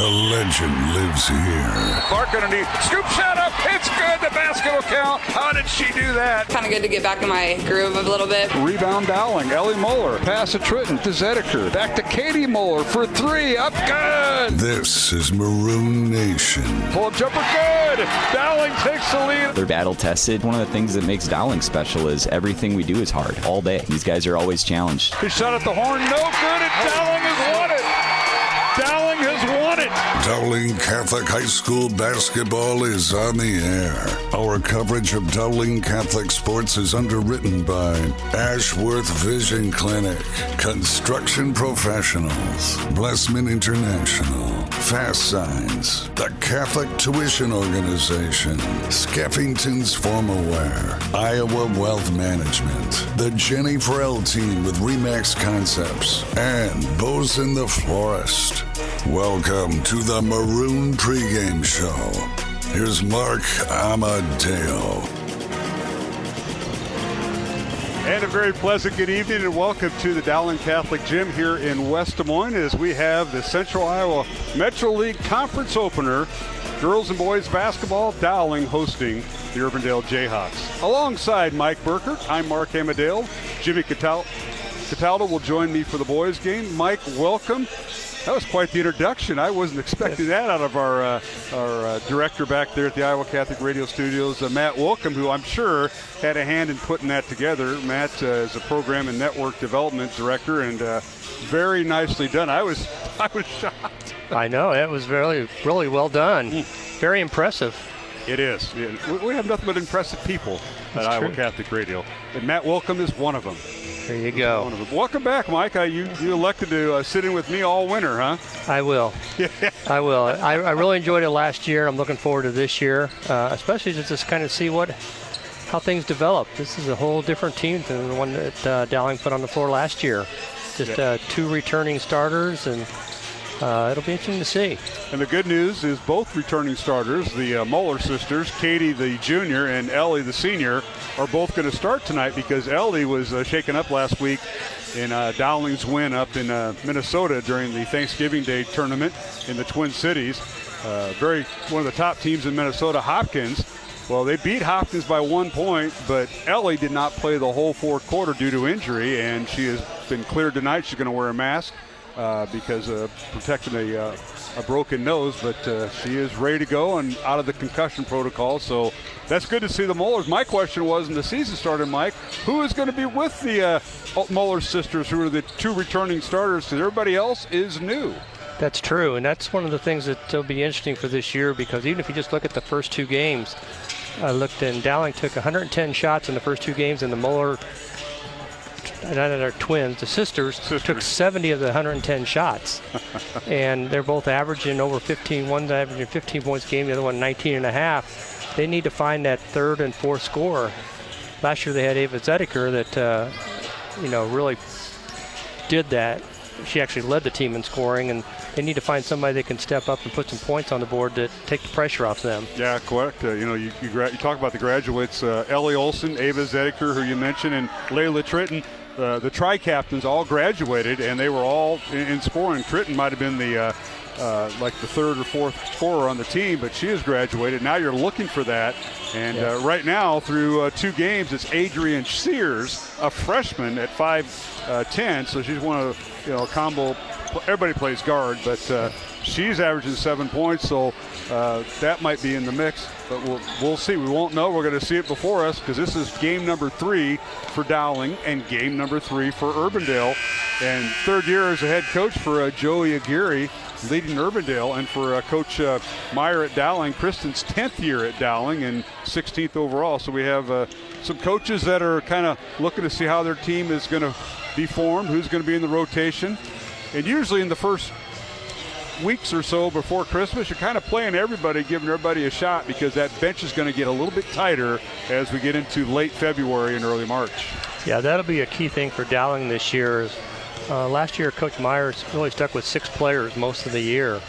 The legend lives here. Clark underneath. Scoop shot up. It's good. The basket will count. How did she do that? Kind of good to get back in my groove a little bit. Rebound Dowling. Ellie Moeller. Pass to Tritton to Zedeker. Back to Katie Moeller for three. Up good. This is Maroon Nation. Pull up jumper good. Dowling takes the lead. They're battle tested. One of the things that makes Dowling special is everything we do is hard all day. These guys are always challenged. His shot at the horn. No good. And Dowling has won it. Dowling has won it. Dowling Catholic High School basketball is on the air. Our coverage of Dowling Catholic sports is underwritten by Ashworth Vision Clinic, Construction Professionals, Blessman International, Fast Signs, the Catholic Tuition Organization, Skeffington's Formal Wear, Iowa Wealth Management, the Jenny Farrell team with Remax Concepts, and Bosun the Florist. Welcome to the Maroon Pregame Show. Here's Mark Amadeo. And a very pleasant good evening and welcome to the Dowling Catholic Gym here in West Des Moines as we have the Central Iowa Metro League Conference Opener. Girls and boys basketball, Dowling hosting the Urbandale Jayhawks. Alongside Mike Burkert, I'm Mark Amadeo. Jimmy Cataldo will join me for the boys game. Mike, welcome. That was quite the introduction. I wasn't expecting that out of our director back there at the Iowa Catholic Radio Studios, Matt Wilkham, who I'm sure had a hand in putting that together. Matt is a program and network development director, and very nicely done. I was shocked. I know, it was really well done. Very impressive. It is. We have nothing but impressive people at Iowa Catholic Radio, and Matt Wilkham is one of them. There you go. Welcome back, Mike. You elected to sit in with me all winter, huh? I will. I will. I really enjoyed it last year. I'm looking forward to this year, especially to just kind of see how things develop. This is a whole different team than the one that Dowling put on the floor last year. Just two returning starters, and it'll be interesting to see. And the good news is both returning starters, the Moeller sisters, Katie the junior and Ellie the senior, are both going to start tonight because Ellie was shaken up last week in Dowling's win up in Minnesota during the Thanksgiving Day tournament in the Twin Cities. One of the top teams in Minnesota, Hopkins. Well, they beat Hopkins by 1 point, but Ellie did not play the whole fourth quarter due to injury, and she has been cleared tonight. She's going to wear a mask because of protecting a broken nose, but she is ready to go and out of the concussion protocol, so that's good to see the Moellers. My question was, when the season started, Mike, who is going to be with the Moeller sisters, who are the two returning starters, because everybody else is new? That's true, and that's one of the things that will be interesting for this year, because even if you just look at the first two games, I looked, and Dowling took 110 shots in the first two games, and the Moeller, our twins, the sisters, took 70 of the 110 shots. And they're both averaging over 15. One's averaging 15 points a game, the other one 19 and a half. They need to find that third and fourth scorer. Last year they had Ava Zedeker that, really did that. She actually led the team in scoring, and they need to find somebody that can step up and put some points on the board to take the pressure off them. Yeah, correct. You talk about the graduates, Ellie Olson, Ava Zedeker, who you mentioned, and Layla Tritton. The tri-captains all graduated, and they were all in scoring. Tritton might have been the third or fourth scorer on the team, but she has graduated. Now you're looking for that. And right now, through two games, it's Adrienne Sears, a freshman at 5'10", so she's one of a combo. Everybody plays guard, but she's averaging 7 points, so that might be in the mix. But we'll see. We won't know. We're going to see it before us because this is game number 3 for Dowling and game number 3 for Urbandale. And third year as a head coach for Joey Aguirre, leading Urbandale, and for Coach Meyer at Dowling, Kristen's 10th year at Dowling and 16th overall. So we have some coaches that are kind of looking to see how their team is going to be formed, who's going to be in the rotation. And usually in the first weeks or so before Christmas, you're kind of playing everybody, giving everybody a shot, because that bench is going to get a little bit tighter as we get into late February and early March. Yeah, that'll be a key thing for Dowling this year. Last year, Coach Myers really stuck with 6 players most of the year.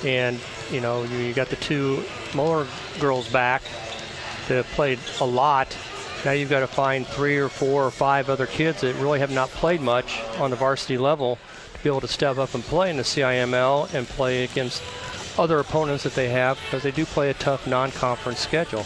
And, you got the 2 Moeller girls back that have played a lot. Now you've got to find 3 or 4 or 5 other kids that really have not played much on the varsity level to be able to step up and play in the CIML and play against other opponents that they have, because they do play a tough non-conference schedule.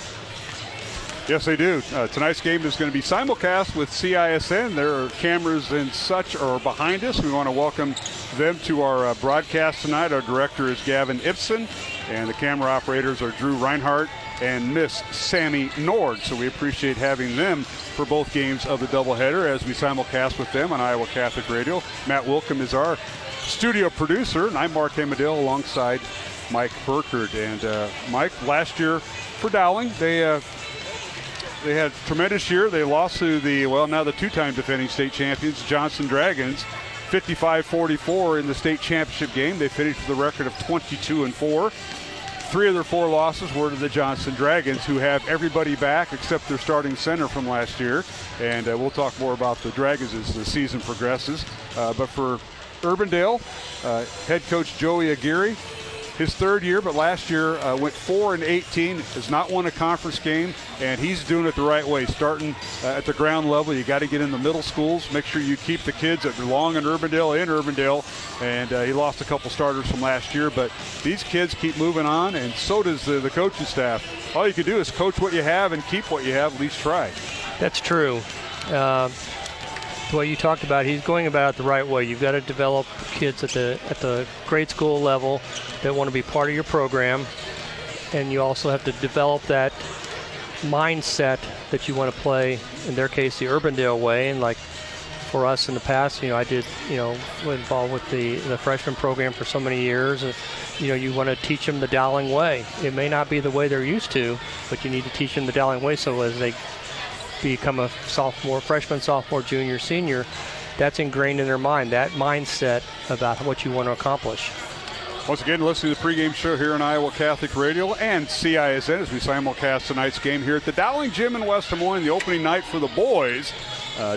Yes, they do. Tonight's game is going to be simulcast with CISN. Their cameras and such are behind us. We want to welcome them to our broadcast tonight. Our director is Gavin Ibsen, and the camera operators are Drew Reinhardt and Miss Sammy Nord. So we appreciate having them for both games of the doubleheader as we simulcast with them on Iowa Catholic Radio. Matt Wilkham is our studio producer, and I'm Mark Hamadale alongside Mike Burkhardt. And Mike, last year for Dowling, they had a tremendous year. They lost to now the two-time defending state champions, Johnson Dragons, 55-44 in the state championship game. They finished with a record of 22-4. 3 of their 4 losses were to the Johnson Dragons, who have everybody back except their starting center from last year. And we'll talk more about the Dragons as the season progresses. But for Urbandale, head coach Joey Aguirre, his 3rd year, but last year went 4-18, has not won a conference game, and he's doing it the right way. Starting at the ground level, you got to get in the middle schools, make sure you keep the kids that belong in Urbandale, and he lost a couple starters from last year, but these kids keep moving on, and so does the coaching staff. All you can do is coach what you have and keep what you have, at least try. That's true. The way you talked about, he's going about it the right way. You've got to develop kids at the grade school level that want to be part of your program, and you also have to develop that mindset that you want to play, in their case, the Urbandale way. And like for us in the past, I did, was involved with the freshman program for so many years. And, you want to teach them the Dowling way. It may not be the way they're used to, but you need to teach them the Dowling way, so as they become a freshman, sophomore, junior, senior, that's ingrained in their mind, that mindset about what you want to accomplish. Once again, listen to the pregame show here on Iowa Catholic Radio and CISN as we simulcast tonight's game here at the Dowling Gym in West Des Moines, the opening night for the boys.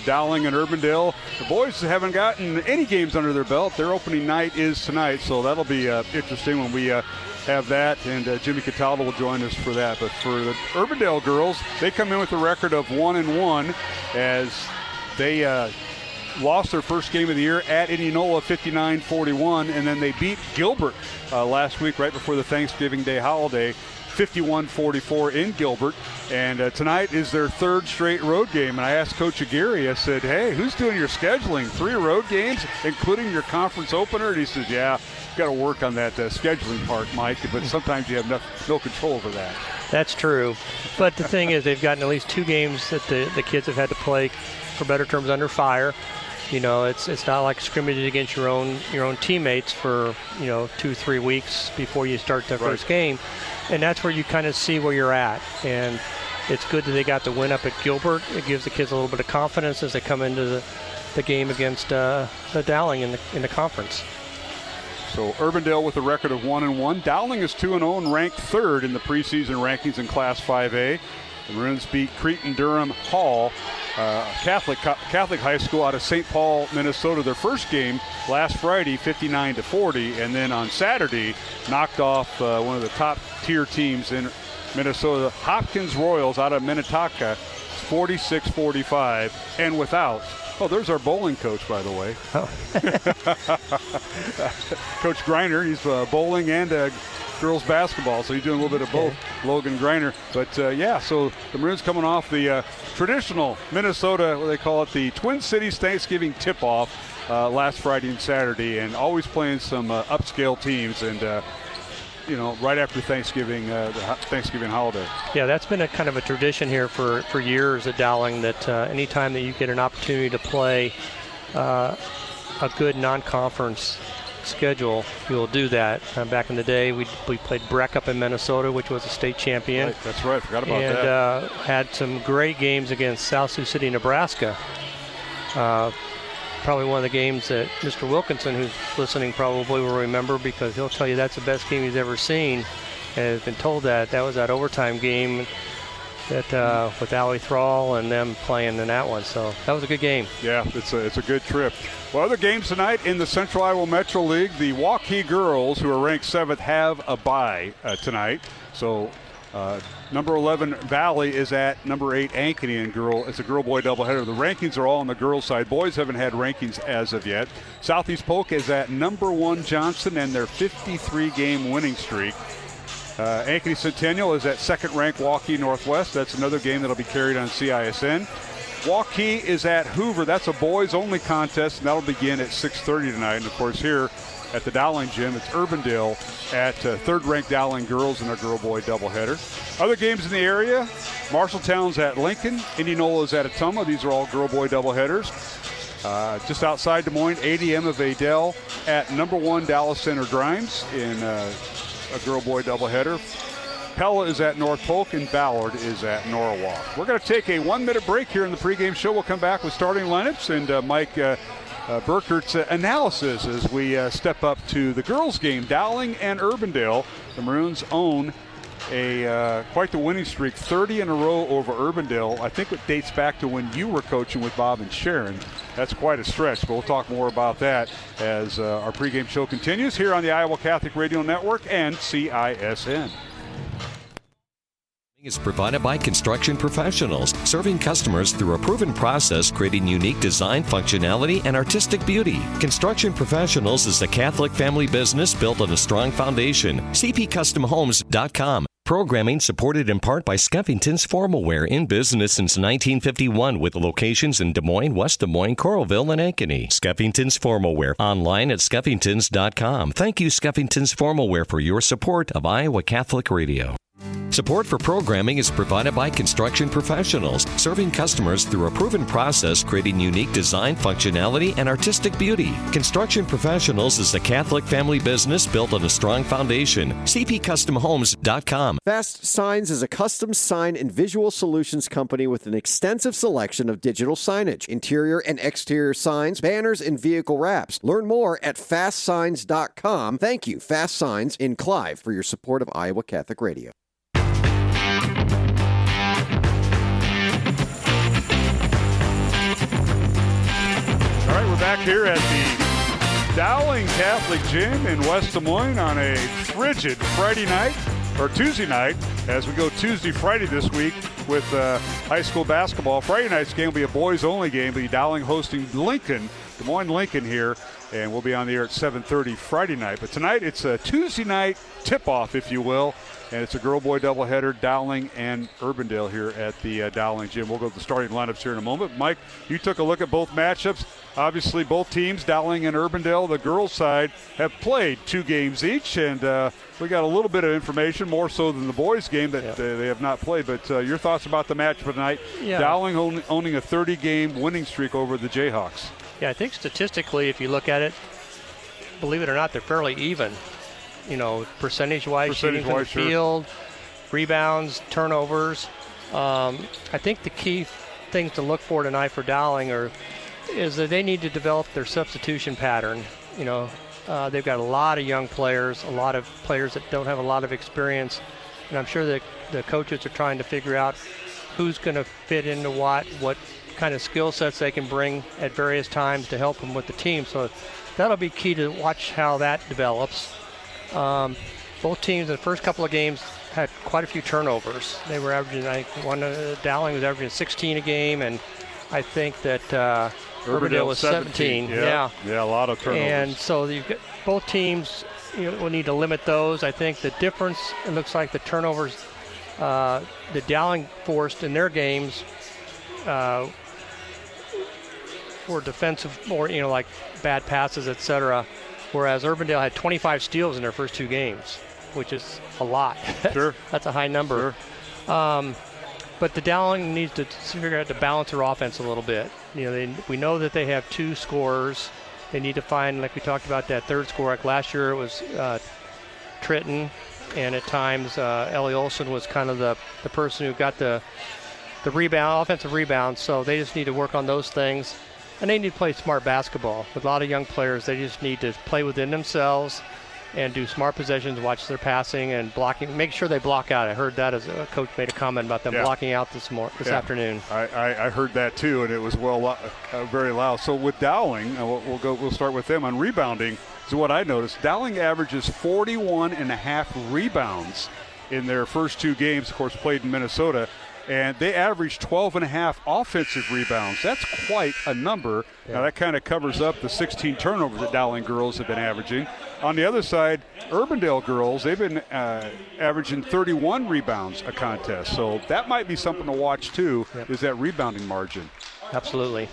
Dowling and Urbandale. The boys haven't gotten any games under their belt. Their opening night is tonight, so that'll be interesting when we have that, and Jimmy Cataldo will join us for that. But for the Urbandale girls, they come in with a record of 1-1 as they lost their first game of the year at Indianola 59-41, and then they beat Gilbert last week right before the Thanksgiving Day holiday, 51-44 in Gilbert. And tonight is their 3rd straight road game. And I asked Coach Aguirre, I said, hey, who's doing your scheduling? 3 road games, including your conference opener? And he says, yeah, got to work on that scheduling part, Mike, but sometimes you have no control over that. That's true. But the thing is, they've gotten at least 2 games that the kids have had to play, for better terms, under fire. It's not like scrimmaging against your own teammates for 2-3 weeks before you start the first game, and that's where you kind of see where you're at. And it's good that they got the win up at Gilbert. It gives the kids a little bit of confidence as they come into the game against the Dowling in the conference. So Urbandale with a record of 1-1. Dowling is 2-0 and ranked 3rd in the preseason rankings in Class 5A. The Maroons beat Cretin-Durham Hall, Catholic high school out of St. Paul, Minnesota. Their first game last Friday, 59-40, and then on Saturday knocked off one of the top tier teams in Minnesota, Hopkins Royals out of Minnetonka, 46-45, and without. Oh, there's our bowling coach, by the way. Oh. Coach Greiner, he's bowling and girls basketball, so he's doing a little bit of both, Logan Greiner. But, so the Maroons coming off the traditional Minnesota, what they call it, the Twin Cities Thanksgiving tip-off last Friday and Saturday, and always playing some upscale teams, and right after Thanksgiving, the Thanksgiving holiday. Yeah, that's been a kind of a tradition here for years at Dowling, that anytime that you get an opportunity to play a good non-conference schedule, you'll do that. Back in the day, we played Breck up in Minnesota, which was a state champion. Right, that's right. Forgot about that. And had some great games against South Sioux City, Nebraska. Probably one of the games that Mr. Wilkinson, who's listening, probably will remember, because he'll tell you that's the best game he's ever seen, and has been told that was that overtime game that with Allie Thrall and them playing in that one. So that was a good game. Yeah, it's a good trip. Well, other games tonight in the Central Iowa Metro League, the Waukee girls, who are ranked 7th, have a bye tonight. So Number 11, Valley, is at number 8, Ankeny, and it's a girl-boy doubleheader. The rankings are all on the girls' side. Boys haven't had rankings as of yet. Southeast Polk is at number 1, Johnson, and their 53-game winning streak. Ankeny Centennial is at second-ranked Waukee Northwest. That's another game that'll be carried on CISN. Waukee is at Hoover. That's a boys-only contest, and that'll begin at 6:30 tonight. And, of course, here at the Dowling Gym, it's Urbandale at third-ranked Dowling girls in a girl-boy doubleheader. Other games in the area, Marshalltown's at Lincoln. Indianola's at Ottumwa. These are all girl-boy doubleheaders. Just outside Des Moines, ADM of Adel at number 1, Dallas Center Grimes in a girl-boy doubleheader. Pella is at North Polk, and Ballard is at Norwalk. We're going to take a 1-minute break here in the pregame show. We'll come back with starting lineups and Mike Burkert's analysis as we step up to the girls' game, Dowling and Urbandale. The Maroons own quite the winning streak, 30 in a row over Urbandale. I think it dates back to when you were coaching with Bob and Sharon. That's quite a stretch, but we'll talk more about that as our pregame show continues here on the Iowa Catholic Radio Network and CISN. Is provided by construction professionals, serving customers through a proven process, creating unique design, functionality, and artistic beauty. Construction Professionals is a Catholic family business built on a strong foundation. cpcustomhomes.com. Programming supported in part by Skeffington's Formalware, in business since 1951 with locations in Des Moines, West Des Moines, Coralville, and Ankeny. Skeffington's Formalware, online at skeffingtons.com. Thank you, Skeffington's Formalware, for your support of Iowa Catholic Radio. Support for programming is provided by Construction Professionals, serving customers through a proven process, creating unique design, functionality, and artistic beauty. Construction Professionals is a Catholic family business built on a strong foundation. cpcustomhomes.com. Fast Signs is a custom sign and visual solutions company with an extensive selection of digital signage, interior and exterior signs, banners, and vehicle wraps. Learn more at fastsigns.com. Thank you, Fast Signs in Clive, for your support of Iowa Catholic Radio. All right, we're back here at the Dowling Catholic Gym in West Des Moines on a frigid Friday night, or Tuesday night, as we go Tuesday, Friday this week with high school basketball. Friday night's game will be a boys-only game, but Dowling hosting Lincoln, Des Moines Lincoln here, and we'll be on the air at 7:30 Friday night. But tonight it's a Tuesday night tip-off, if you will, and it's a girl-boy doubleheader, Dowling and Urbandale here at the Dowling Gym. We'll go to the starting lineups here in a moment. Mike, you took a look at both matchups. Obviously, both teams, Dowling and Urbandale, the girls' side, have played 2 games each, and we got a little bit of information, more so than the boys' game, that they have not played. But your thoughts about the match tonight? Yeah. Dowling owning a 30-game winning streak over the Jayhawks. Yeah, I think statistically, if you look at it, believe it or not, they're fairly even. You know, percentage-wise, shooting from the field, rebounds, turnovers. I think the key things to look for tonight for Dowling is that they need to develop their substitution pattern. You know, they've got a lot of young players, a lot of players that don't have a lot of experience, and I'm sure that the coaches are trying to figure out who's going to fit into what kind of skill sets they can bring at various times to help them with the team. So that'll be key to watch how that develops. Both teams in the first couple of games had quite a few turnovers. They were averaging, I think, Dowling was averaging 16 a game, and I think that Urbandale was 17. Yeah, a lot of turnovers. And so you've got both teams, will need to limit those. I think the difference, it looks like the turnovers that Dowling forced in their games were defensive, more, like bad passes, etc., whereas Urbandale had 25 steals in their first 2 games, which is a lot. Sure. That's a high number. Sure. But the Dowling needs to figure out to balance their offense a little bit. We know that they have 2 scorers. They need to find, like we talked about, that third scorer. Like last year it was Tritton, and at times Ellie Olson was kind of the person who got the offensive rebound. So they just need to work on those things. And they need to play smart basketball. With a lot of young players, they just need to play within themselves and do smart possessions, watch their passing and blocking. Make sure they block out. I heard that as a coach made a comment about them blocking out this afternoon. I heard that too, and it was very loud. So with Dowling, we'll start with them on rebounding. So what I noticed, Dowling averages 41.5 rebounds in their first 2 games, of course, played in Minnesota. And they averaged 12.5 offensive rebounds. That's quite a number. Yeah. Now, that kind of covers up the 16 turnovers that Dowling girls have been averaging. On the other side, Urbandale girls, they've been averaging 31 rebounds a contest. So that might be something to watch, too, is that rebounding margin. Absolutely.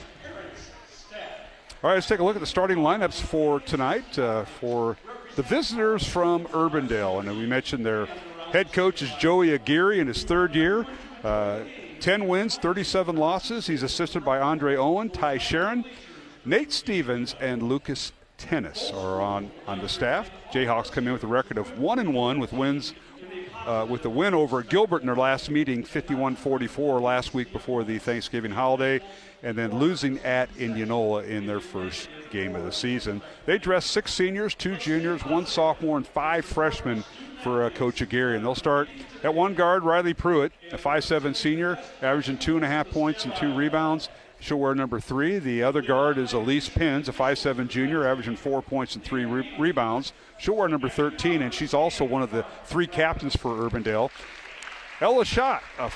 All right, let's take a look at the starting lineups for tonight for the visitors from Urbandale. And we mentioned their head coach is Joey Aguirre in his 3rd year. 10 wins, 37 losses. He's assisted by Andre Owen, Ty Sharon, Nate Stevens, and Lucas Tennis are on the staff. Jayhawks come in with a record of 1-1 with wins, with the win over Gilbert in their last meeting, 51-44 last week before the Thanksgiving holiday, and then losing at Indianola in their first game of the season. They dress 6 seniors, 2 juniors, 1 sophomore, and 5 freshmen for Coach Aguirre. And they'll start at 1 guard, Riley Pruitt, a 5'7" senior, averaging 2.5 points and 2 rebounds. She'll wear number 3. The other guard is Elise Pins, a 5'7" junior, averaging 4 points and 3 rebounds. She'll wear number 13, and she's also one of the 3 captains for Urbandale. Ella Schott, a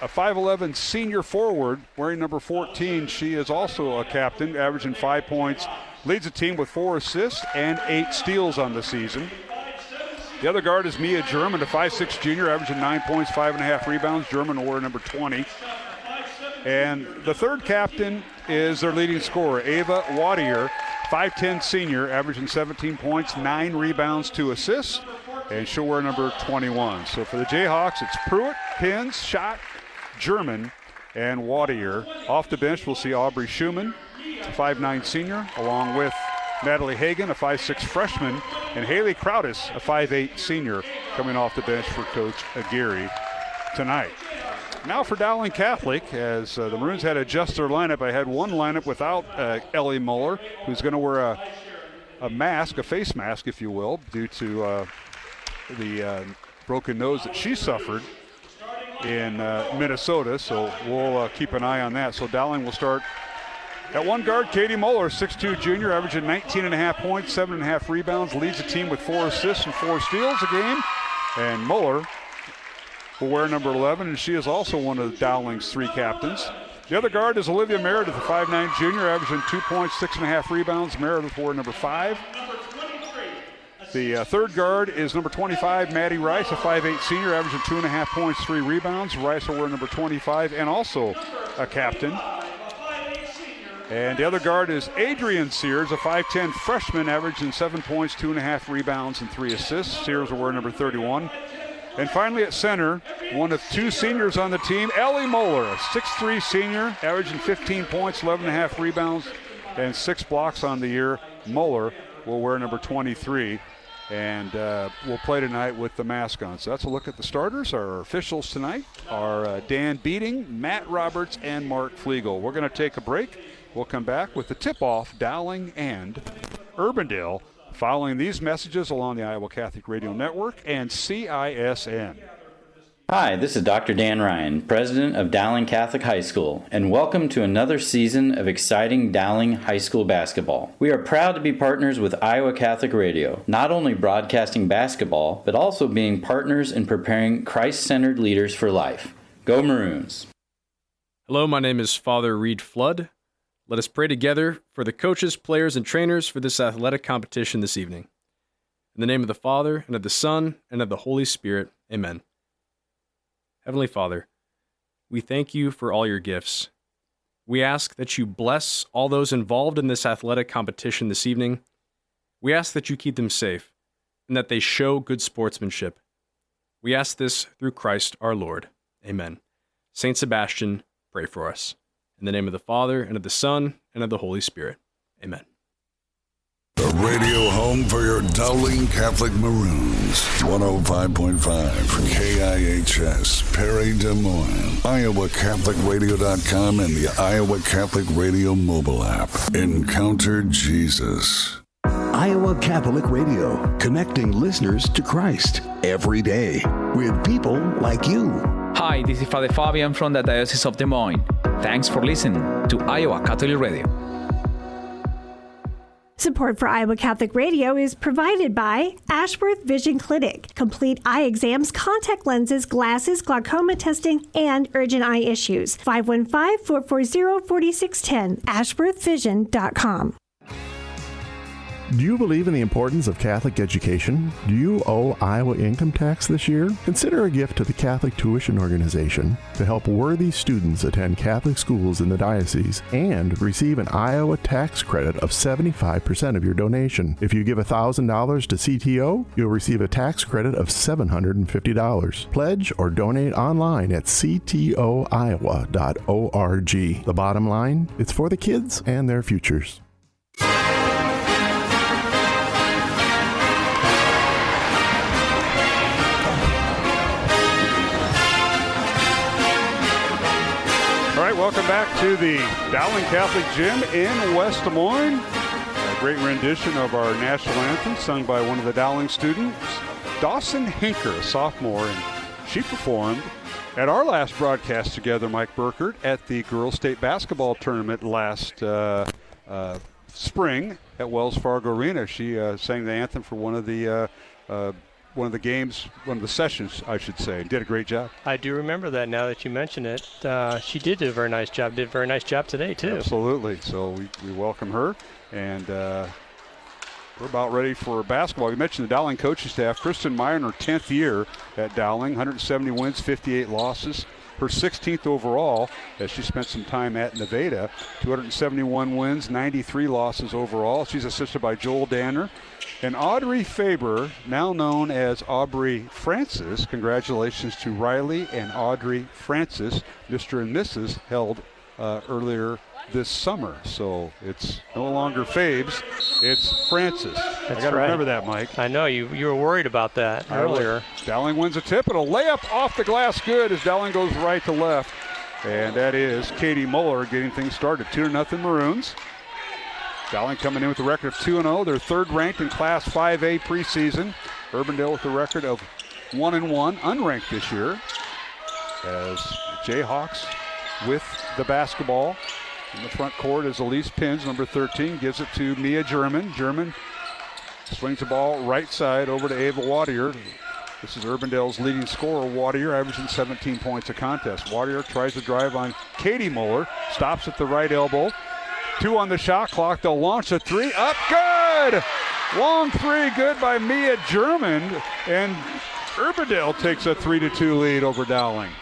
5'11" senior forward, wearing number 14. She is also a captain, averaging 5 points, leads the team with 4 assists and 8 steals on the season. The other guard is Mia German, a 5'6" junior, averaging 9 points, 5.5 rebounds. German will wear number 20. And the third captain is their leading scorer, Ava Waddle, 5'10" senior, averaging 17 points, 9 rebounds, 2 assists. And she'll wear number 21. So for the Jayhawks, it's Pruitt, Pins, Schott, German, and Waddle. Off the bench, we'll see Aubrey Schumann, a 5'9" senior, along with Natalie Hagan, a 5'6" freshman, and Haley Crowdis, a 5'8" senior, coming off the bench for Coach Aguirre tonight. Now for Dowling Catholic, as the Maroons had to adjust their lineup. I had one lineup without Ellie Muller, who's going to wear a mask, a face mask, if you will, due to the broken nose that she suffered in Minnesota. So we'll keep an eye on that. So Dowling will start at 1 guard, Katie Muller, 6'2" junior, averaging 19.5 points, 7.5 rebounds, leads the team with 4 assists and 4 steals a game. And Muller will wear number 11, and she is also one of Dowling's 3 captains. The other guard is Olivia Meredith, a 5'9" junior, averaging 2 points, 6.5 rebounds. Meredith will wear number 5. The third guard is number 25, Maddie Rice, a 5'8" senior, averaging 2.5 points, 3 rebounds. Rice will wear number 25 and also a captain. And the other guard is Adrian Sears, a 5'10" freshman, averaging 7 points, 2.5 rebounds, and 3 assists. Sears will wear number 31. And finally at center, one of 2 seniors on the team, Ellie Muller, a 6'3" senior, averaging 15 points, 11.5 rebounds, and 6 blocks on the year. Muller will wear number 23 and will play tonight with the mask on. So that's a look at the starters. Our officials tonight are Dan Beating, Matt Roberts, and Mark Flegel. We're going to take a break. We'll come back with the tip-off, Dowling and Urbandale, following these messages along the Iowa Catholic Radio Network and CISN. Hi, this is Dr. Dan Ryan, president of Dowling Catholic High School, and welcome to another season of exciting Dowling High School basketball. We are proud to be partners with Iowa Catholic Radio, not only broadcasting basketball, but also being partners in preparing Christ-centered leaders for life. Go Maroons! Hello, my name is Father Reed Flood. Let us pray together for the coaches, players, and trainers for this athletic competition this evening. In the name of the Father, and of the Son, and of the Holy Spirit, amen. Heavenly Father, we thank you for all your gifts. We ask that you bless all those involved in this athletic competition this evening. We ask that you keep them safe, and that they show good sportsmanship. We ask this through Christ our Lord. Amen. Saint Sebastian, pray for us. In the name of the Father, and of the Son, and of the Holy Spirit. Amen. The radio home for your Dowling Catholic Maroons. 105.5 KIHS, Perry, Des Moines. IowaCatholicRadio.com and the Iowa Catholic Radio mobile app. Encounter Jesus. Iowa Catholic Radio, connecting listeners to Christ every day with people like you. Hi, this is Father Fabian from the Diocese of Des Moines. Thanks for listening to Iowa Catholic Radio. Support for Iowa Catholic Radio is provided by Ashworth Vision Clinic. Complete eye exams, contact lenses, glasses, glaucoma testing, and urgent eye issues. 515-440-4610. AshworthVision.com. Do you believe in the importance of Catholic education? Do you owe Iowa income tax this year? Consider a gift to the Catholic Tuition Organization to help worthy students attend Catholic schools in the diocese and receive an Iowa tax credit of 75% of your donation. If you give $1,000 to CTO, you'll receive a tax credit of $750. Pledge or donate online at ctoiowa.org. The bottom line, it's for the kids and their futures. Welcome back to the Dowling Catholic Gym in West Des Moines. A great rendition of our national anthem sung by one of the Dowling students, Dawson Hinker, a sophomore, and she performed at our last broadcast together, Mike Burkert, at the Girls State Basketball Tournament last spring at Wells Fargo Arena. She sang the anthem for one of the games, one of the sessions, I should say. Did a great job. I do remember that now that you mention it. She did do a very nice job. Did a very nice job today, too. Absolutely. So we welcome her. And we're about ready for basketball. You mentioned the Dowling coaching staff. Kristen Meyer in her 10th year at Dowling, 170 wins, 58 losses. Her 16th overall, as she spent some time at Nevada, 271 wins, 93 losses overall. She's assisted by Joel Danner. And Audrey Faber, now known as Aubrey Francis. Congratulations to Riley and Audrey Francis, Mr. and Mrs. held earlier this summer. So it's no longer Fabes, it's Francis. That's I got to remember that, Mike. I know, you were worried about that earlier. Dowling wins a tip, and a layup off the glass good as Dowling goes right to left. And that is Katie Muller getting things started. 2-0 Maroons. Dowling coming in with a record of 2-0. They're third ranked in Class 5A preseason. Urbandale with a record of 1-1, unranked this year. As Jayhawks with the basketball. In the front court is Elise Pins, number 13, gives it to Mia German. German swings the ball right side over to Ava Wadier. This is Urbandale's leading scorer, Wadier, averaging 17 points a contest. Wadier tries to drive on Katie Muller, stops at the right elbow. 2 on the shot clock. They'll launch a 3. Up, good! Long 3, good by Mia German. And Urbandale takes a 3-2 lead over Dowling.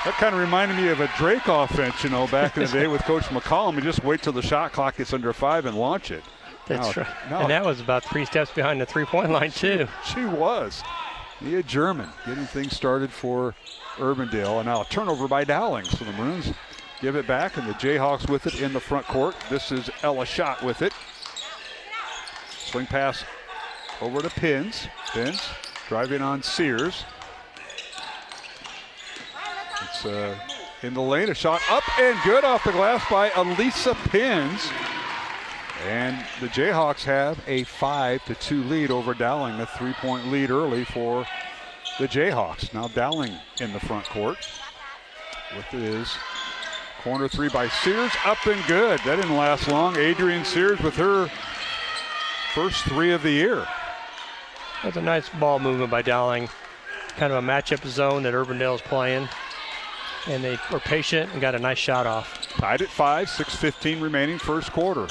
That kind of reminded me of a Drake offense, back in the day with Coach McCollum. You just wait till the shot clock gets under 5 and launch it. That's right. And that was about 3 steps behind the three-point line, too. She was. Mia German getting things started for Urbandale. And now a turnover by Dowling. So the Maroons give it back, and the Jayhawks with it in the front court. This is Ella Schott with it. Swing pass over to Pins. Pins driving on Sears. It's in the lane. A shot up and good off the glass by Elisa Pins. And the Jayhawks have a 5-2 lead over Dowling. A 3-point lead early for the Jayhawks. Now Dowling in the front court with his corner 3 by Sears. Up and good. That didn't last long. Adrian Sears with her first 3 of the year. That's a nice ball movement by Dowling. Kind of a matchup zone that Urbandale's playing. And they were patient and got a nice shot off. Tied at 5, 6:15 remaining first quarter.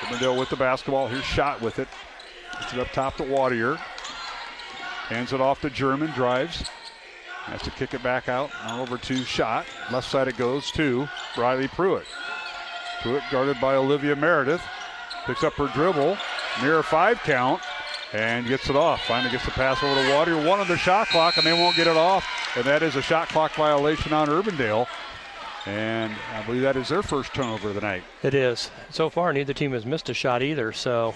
Urbandale with the basketball. Here's Schott with it. Gets it up top to Wadier. Hands it off to German. Drives. Has to kick it back out. Now over to Schott. Left side it goes to Riley Pruitt. Pruitt guarded by Olivia Meredith. Picks up her dribble. Near a 5 count. And gets it off. Finally gets the pass over to Wadier. 1 on the shot clock, and they won't get it off. And that is a shot clock violation on Urbandale. And I believe that is their first turnover of the night. It is. So far, neither team has missed a shot either. So,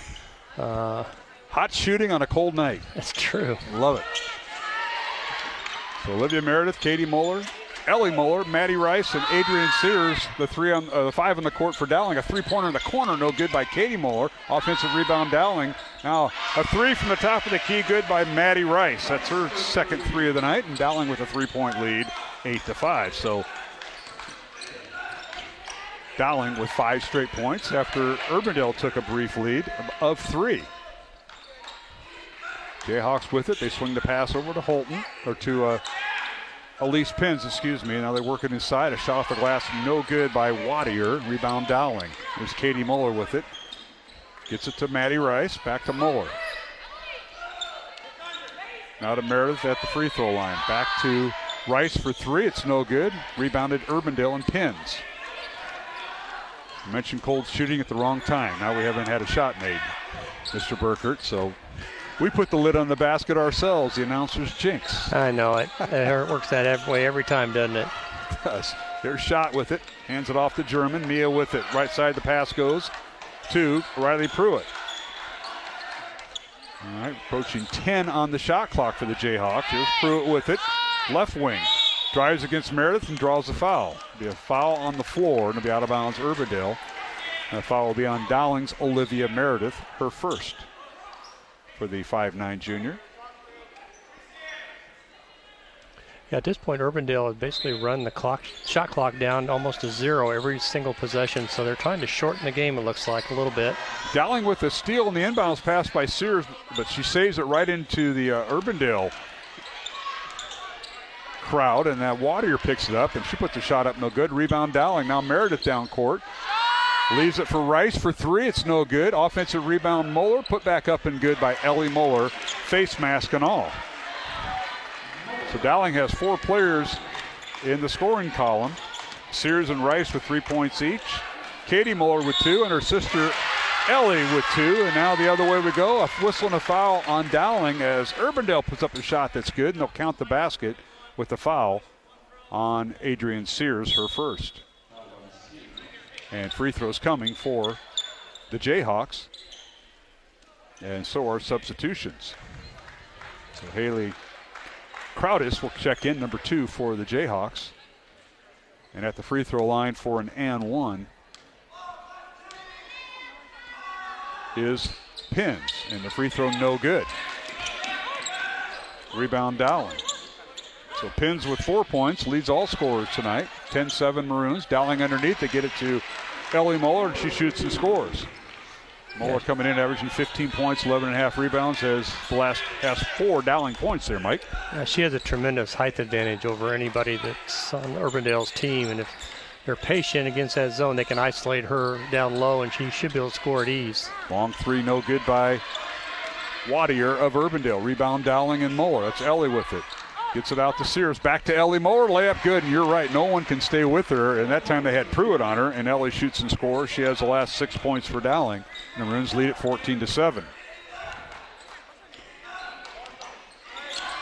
hot shooting on a cold night. That's true. Love it. So Olivia Meredith, Katie Muller, Ellie Muller, Maddie Rice, and Adrian Sears, the 5 on the court for Dowling. A 3-pointer in the corner, no good by Katie Muller. Offensive rebound, Dowling. Now a 3 from the top of the key, good by Maddie Rice. That's her second 3 of the night, and Dowling with a 3-point lead, 8-5. So Dowling with 5 straight points after Urbandale took a brief lead of 3. Jayhawks with it. They swing the pass over to Holton, or to Elise Pins, Now they work it inside. A shot off the glass, no good by Waddle. Rebound Dowling. There's Katie Muller with it. Gets it to Maddie Rice. Back to Muller. Now to Meredith at the free throw line. Back to Rice for 3. It's no good. Rebounded Urbandale and Pins. I mentioned cold shooting at the wrong time. Now we haven't had a shot made, Mr. Burkert. So we put the lid on the basket ourselves, the announcer's jinx. I know it. It works that way every time, doesn't it? It does. There's Shot with it. Hands it off to German. Mia with it. Right side the pass goes to Riley Pruitt. All right, approaching 10 on the shot clock for the Jayhawks. Here's Pruitt with it. Left wing. Drives against Meredith and draws a foul. It'll be a foul on the floor, and it'll be out of bounds Urbandale. And the foul will be on Dowling's Olivia Meredith, her first for the 5'9" junior. Yeah, at this point, Urbandale has basically run the shot clock down almost to 0 every single possession, so they're trying to shorten the game, it looks like, a little bit. Dowling with a steal in the inbounds pass by Sears, but she saves it right into the Urbandale crowd, and that Waddle picks it up, and she puts the shot up, no good. Rebound Dowling. Now Meredith down court. Leaves it for Rice for 3. It's no good. Offensive rebound Muller. Put back up and good by Ellie Muller. Face mask and all. So Dowling has 4 players in the scoring column. Sears and Rice with 3 points each. Katie Muller with 2, and her sister Ellie with 2. And now the other way we go. A whistle and a foul on Dowling as Urbandale puts up a shot that's good, and they'll count the basket with the foul on Adrian Sears, her first. And free throws coming for the Jayhawks. And so are substitutions. So Haley Crowdis will check in, number 2 for the Jayhawks. And at the free throw line for an and 1 is Pins. And the free throw no good. Rebound Dowling. So Pins with 4 points, leads all scorers tonight. 10-7 Maroons. Dowling underneath. They get it to Ellie Muller, and she shoots and scores. Muller coming in, averaging 15 points, 11.5 rebounds, has 4 Dowling points there, Mike. She has a tremendous height advantage over anybody that's on Urbandale's team, and if they're patient against that zone, they can isolate her down low, and she should be able to score at ease. Long 3, no good by Waddle of Urbandale. Rebound Dowling and Muller. That's Ellie with it. Gets it out to Sears. Back to Ellie Muller. Layup good. And you're right. No one can stay with her. And that time they had Pruitt on her. And Ellie shoots and scores. She has the last 6 points for Dowling. And the Maroons lead at 14-7.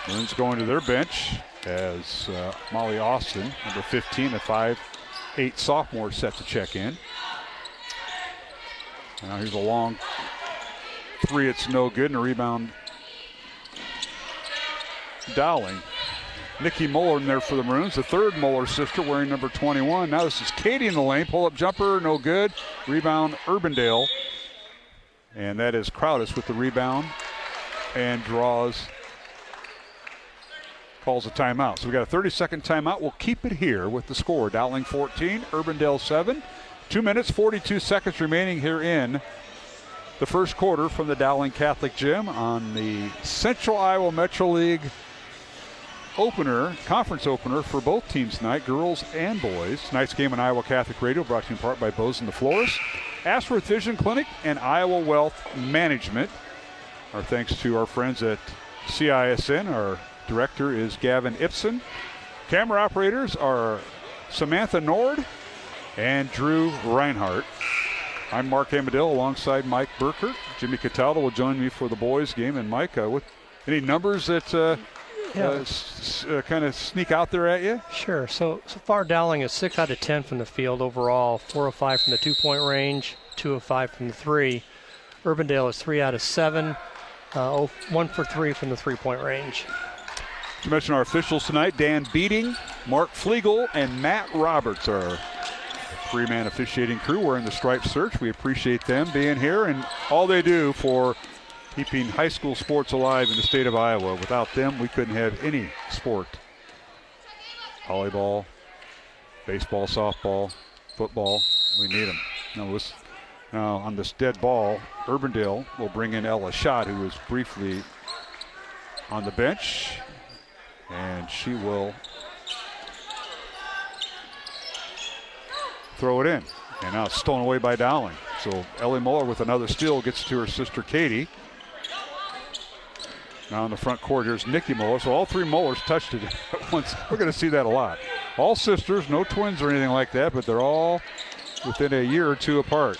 Maroons going to their bench as Molly Austin, number 15, a 5'8" sophomore, set to check in. Now here's a long 3. It's no good. And a rebound Dowling. Nikki Muller in there for the Maroons, the third Muller sister wearing number 21. Now this is Katie in the lane. Pull-up jumper, no good. Rebound Urbandale. And that is Crowdis with the rebound and calls a timeout. So we got a 30-second timeout. We'll keep it here with the score. Dowling 14, Urbandale 7. 2 minutes, 42 seconds remaining here in the first quarter from the Dowling Catholic Gym on the Central Iowa Metro League conference opener for both teams tonight, girls and boys. Tonight's game on Iowa Catholic Radio brought to you in part by Bozen the Florist, Ashworth Vision Clinic, and Iowa Wealth Management. Our thanks to our friends at CISN. Our director is Gavin Ibsen. Camera operators are Samantha Nord and Drew Reinhardt. I'm Mark Amadale alongside Mike Burkert. Jimmy Cataldo will join me for the boys game. And Mike, any numbers that kind of sneak out there at you? Sure. So far, Dowling is 6 out of 10 from the field overall, 4 of 5 from the 2-point range, 2 of 5 from the 3. Urbandale is 3 out of 7, 1 for 3 from the 3-point range. To mention our officials tonight, Dan Beating, Mark Flegel, and Matt Roberts are our 3-man officiating crew. We're in the striped search. We appreciate them being here and all they do for keeping high school sports alive in the state of Iowa. Without them, we couldn't have any sport. Volleyball, baseball, softball, football, We need him. Now on this dead ball, Urbandale will bring in Ella Schott, who was briefly on the bench, and she will throw it in. And now it's stolen away by Dowling. So Ellie Muller with another steal gets to her sister Katie. Now in the front court, here's Nikki Muller. So all three Mullers touched it at once. We're going to see that a lot. All sisters, no twins or anything like that, but they're all within a year or two apart.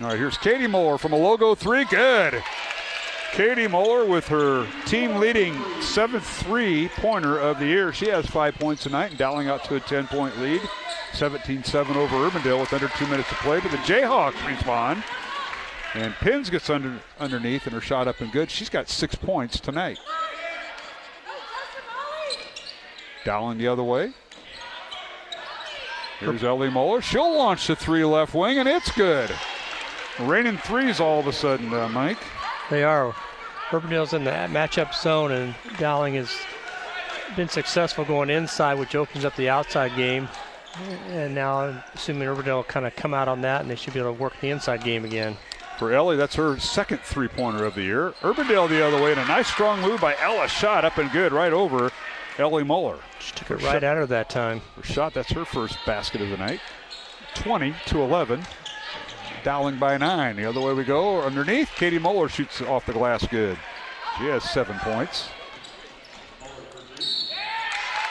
All right, here's Katie Muller from a logo three. Good. Katie Muller with her team-leading 7th three-pointer of the year. She has 5 points tonight, and Dowling out to a 10-point lead. 17-7 over Urbandale with under 2 minutes to play. But the Jayhawks respond. And Pins gets underneath, and her shot up and good. She's got 6 points tonight. Dowling the other way. Here's Ellie Muller. She'll launch the three left wing, and it's good. Raining threes all of a sudden, Mike. They are. Urbandale's in the matchup zone, and Dowling has been successful going inside, which opens up the outside game. And now I'm assuming Urbandale will kind of come out on that, and they should be able to work the inside game again. For Ellie, that's her 2nd three-pointer of the year. Urbandale the other way, and a nice strong move by Ella Schott up and good right over Ellie Muller. She took it right at her that time. Her shot, that's her first basket of the night. 20-11. Dowling by 9. The other way we go. Underneath, Katie Muller shoots off the glass good. She has 7 points.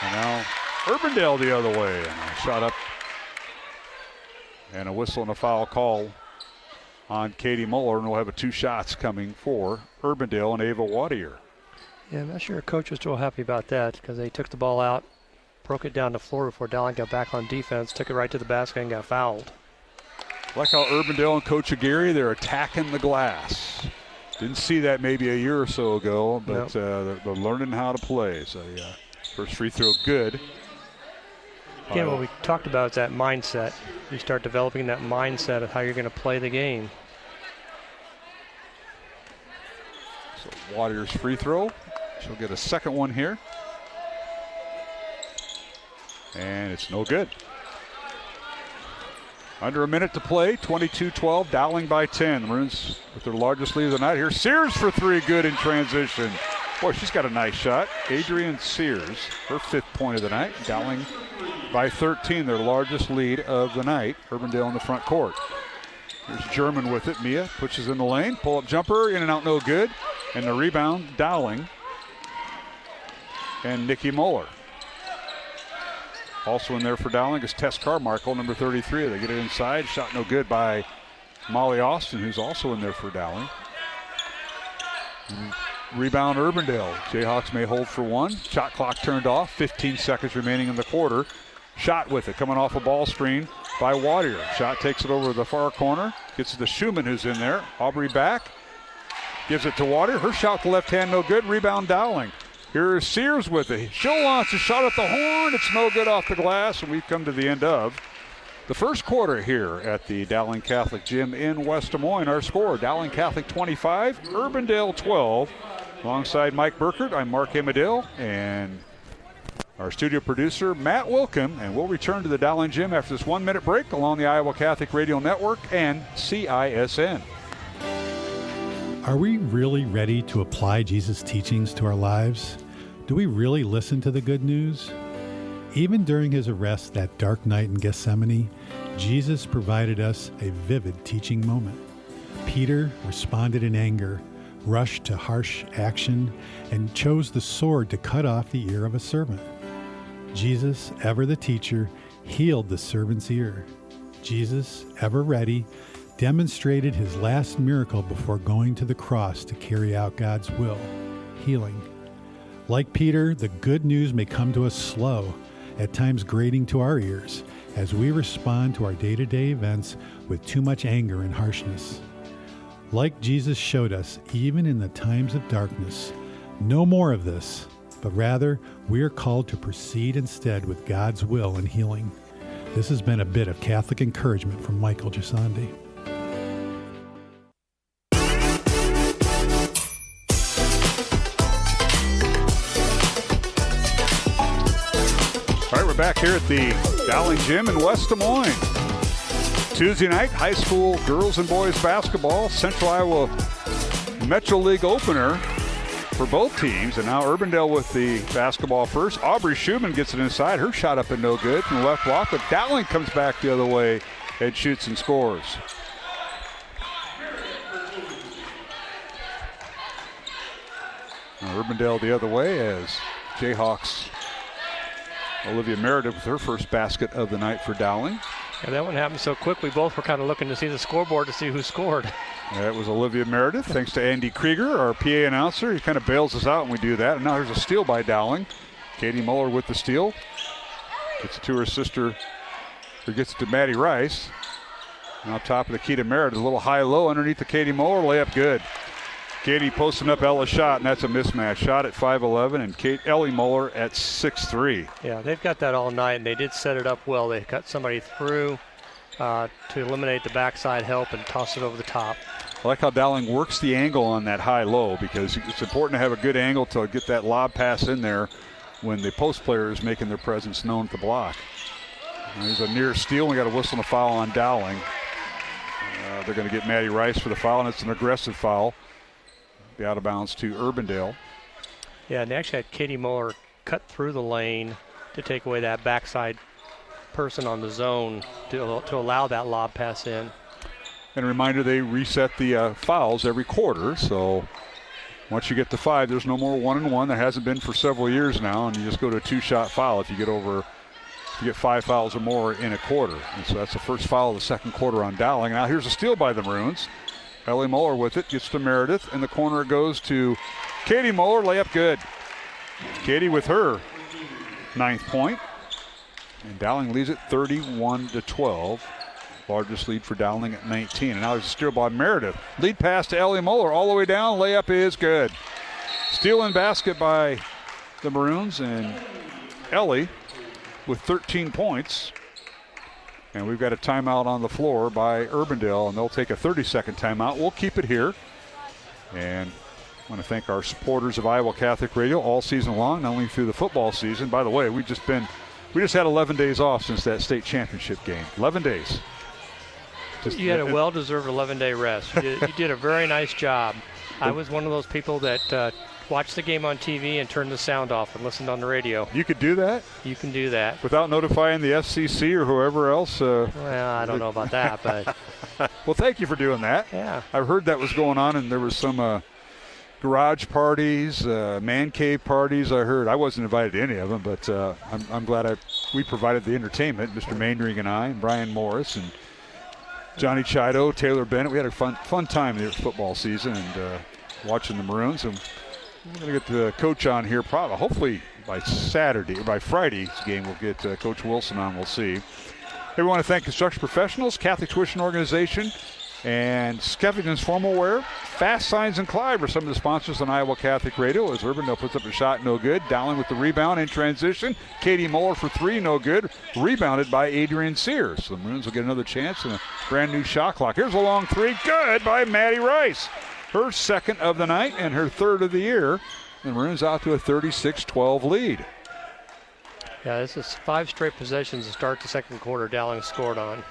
And now Urbandale the other way. And a shot up. And a whistle and a foul call on Katie Muller. And we'll have 2 shots coming for Urbandale and Ava Waddle. Yeah, I'm not sure coach was real happy about that because they took the ball out, broke it down the floor before Dowling got back on defense, took it right to the basket and got fouled. Like how Urbandale and Coach Aguirre, they're attacking the glass. Didn't see that maybe a year or so ago, but they're learning how to play. So, yeah, first free throw good. Again, what we talked about is that mindset. You start developing that mindset of how you're going to play the game. So Waters free throw. She'll get a second one here. And it's no good. Under a minute to play, 22-12, Dowling by 10. The Maroons with their largest lead of the night. Here's Sears for 3, good in transition. Boy, she's got a nice shot. Adrian Sears, her 5th point of the night. Dowling by 13, their largest lead of the night. Urbandale in the front court. Here's German with it. Mia pushes in the lane. Pull-up jumper, in and out, no good. And the rebound, Dowling and Nikki Muller. Also in there for Dowling is Tess Carmichael, number 33. They get it inside. Shot no good by Molly Austin, who's also in there for Dowling. Rebound Urbandale. Jayhawks may hold for 1. Shot clock turned off. 15 seconds remaining in the quarter. Shot with it. Coming off a ball screen by Waddle. Shot takes it over the far corner. Gets it to Schumann, who's in there. Aubrey back. Gives it to Waddle. Her shot to left hand, no good. Rebound Dowling. Here's Sears with it. She'll launch a shot at the horn. It's no good off the glass, and we've come to the end of the first quarter here at the Dowling Catholic Gym in West Des Moines. Our score, Dowling Catholic 25, Urbandale 12. Alongside Mike Burkert, I'm Mark Amadale, and our studio producer, Matt Wilkin. And we'll return to the Dowling Gym after this 1-minute break along the Iowa Catholic Radio Network and CISN. Are we really ready to apply Jesus' teachings to our lives? Do we really listen to the good news? Even during his arrest that dark night in Gethsemane, Jesus provided us a vivid teaching moment. Peter responded in anger, rushed to harsh action, and chose the sword to cut off the ear of a servant. Jesus, ever the teacher, healed the servant's ear. Jesus, ever ready, demonstrated his last miracle before going to the cross to carry out God's will, healing. Like Peter, the good news may come to us slow, at times grating to our ears, as we respond to our day-to-day events with too much anger and harshness. Like Jesus showed us, even in the times of darkness, no more of this, but rather we are called to proceed instead with God's will and healing. This has been a bit of Catholic encouragement from Michael Gisandi. All right, we're back here at the Dowling Gym in West Des Moines. Tuesday night, high school girls and boys basketball, Central Iowa Metro League opener for both teams. And now Urbandale with the basketball first. Aubrey Schumann gets it inside. Her shot up and no good from the left block, but Dowling comes back the other way and shoots and scores. Now Urbandale the other way as Jayhawks Olivia Meredith with her first basket of the night for Dowling. Yeah, that one happened so quick. We both were kind of looking to see the scoreboard to see who scored. That was Olivia Meredith, thanks to Andy Krieger, our PA announcer. He kind of bails us out when we do that. And now there's a steal by Dowling. Katie Muller with the steal. Gets it to her sister, who gets it to Maddie Rice. Now top of the key to Meredith, a little high-low underneath the Katie Muller, layup good. Katie posting up Ella's shot, and that's a mismatch. Shot at 5'11", and Ellie Muller at 6'3". Yeah, they've got that all night, and they did set it up well. They got somebody through to eliminate the backside help and toss it over the top. I like how Dowling works the angle on that high-low, because it's important to have a good angle to get that lob pass in there when the post player is making their presence known at the block. Now there's a near steal. We got a whistle and a foul on Dowling. They're going to get Maddie Rice for the foul, and it's an aggressive foul. Be out of bounds to Urbandale. Yeah, and they actually had Katie Muller cut through the lane to take away that backside person on the zone to allow that lob pass in. And a reminder, they reset the fouls every quarter, so once you get to 5, there's no more 1-and-1. There hasn't been for several years now, and you just go to a 2-shot foul if you get 5 fouls or more in a quarter. And so that's the first foul of the second quarter on Dowling. Now here's a steal by the Maroons. Ellie Muller with it, gets to Meredith. In the corner it goes to Katie Muller, layup good. Katie with her 9th point. And Dowling leads it 31-12. Largest lead for Dowling at 19. And now there's a steal by Meredith. Lead pass to Ellie Muller, all the way down, layup is good. Steal and basket by the Maroons, and Ellie with 13 points. And we've got a timeout on the floor by Urbandale, and they'll take a 30-second timeout. We'll keep it here. And I want to thank our supporters of Iowa Catholic Radio all season long, not only through the football season. By the way, we just had 11 days off since that state championship game. 11 days. You had a well-deserved 11-day rest. You did a very nice job. I was one of those people that watched the game on TV and turned the sound off and listened on the radio. You could do that? You can do that. Without notifying the FCC or whoever else? Well, I don't know about that, but... Well, thank you for doing that. Yeah. I've heard that was going on, and there was some garage parties, man cave parties. I heard. I wasn't invited to any of them, but I'm glad we provided the entertainment, Mr. Maindring and I, and Brian Morris, and Johnny Chido, Taylor Bennett. We had a fun time this football season and watching the Maroons. And we're going to get the coach on here probably, hopefully by Saturday or by Friday's game. We'll get Coach Wilson on. We'll see. Hey, we want to thank Construction Professionals, Catholic Tuition Organization, and Skeffington's Formal Wear. Fast Signs and Clyde were some of the sponsors on Iowa Catholic Radio. As Urbandale puts up a shot, no good. Dowling with the rebound in transition. Katie Muller for 3, no good. Rebounded by Adrian Sears. So the Maroons will get another chance and a brand new shot clock. Here's a long 3, good by Maddie Rice. Her 2nd of the night and her 3rd of the year. The Maroons out to a 36-12 lead. Yeah, this is 5 straight possessions to start the second quarter Dowling scored on.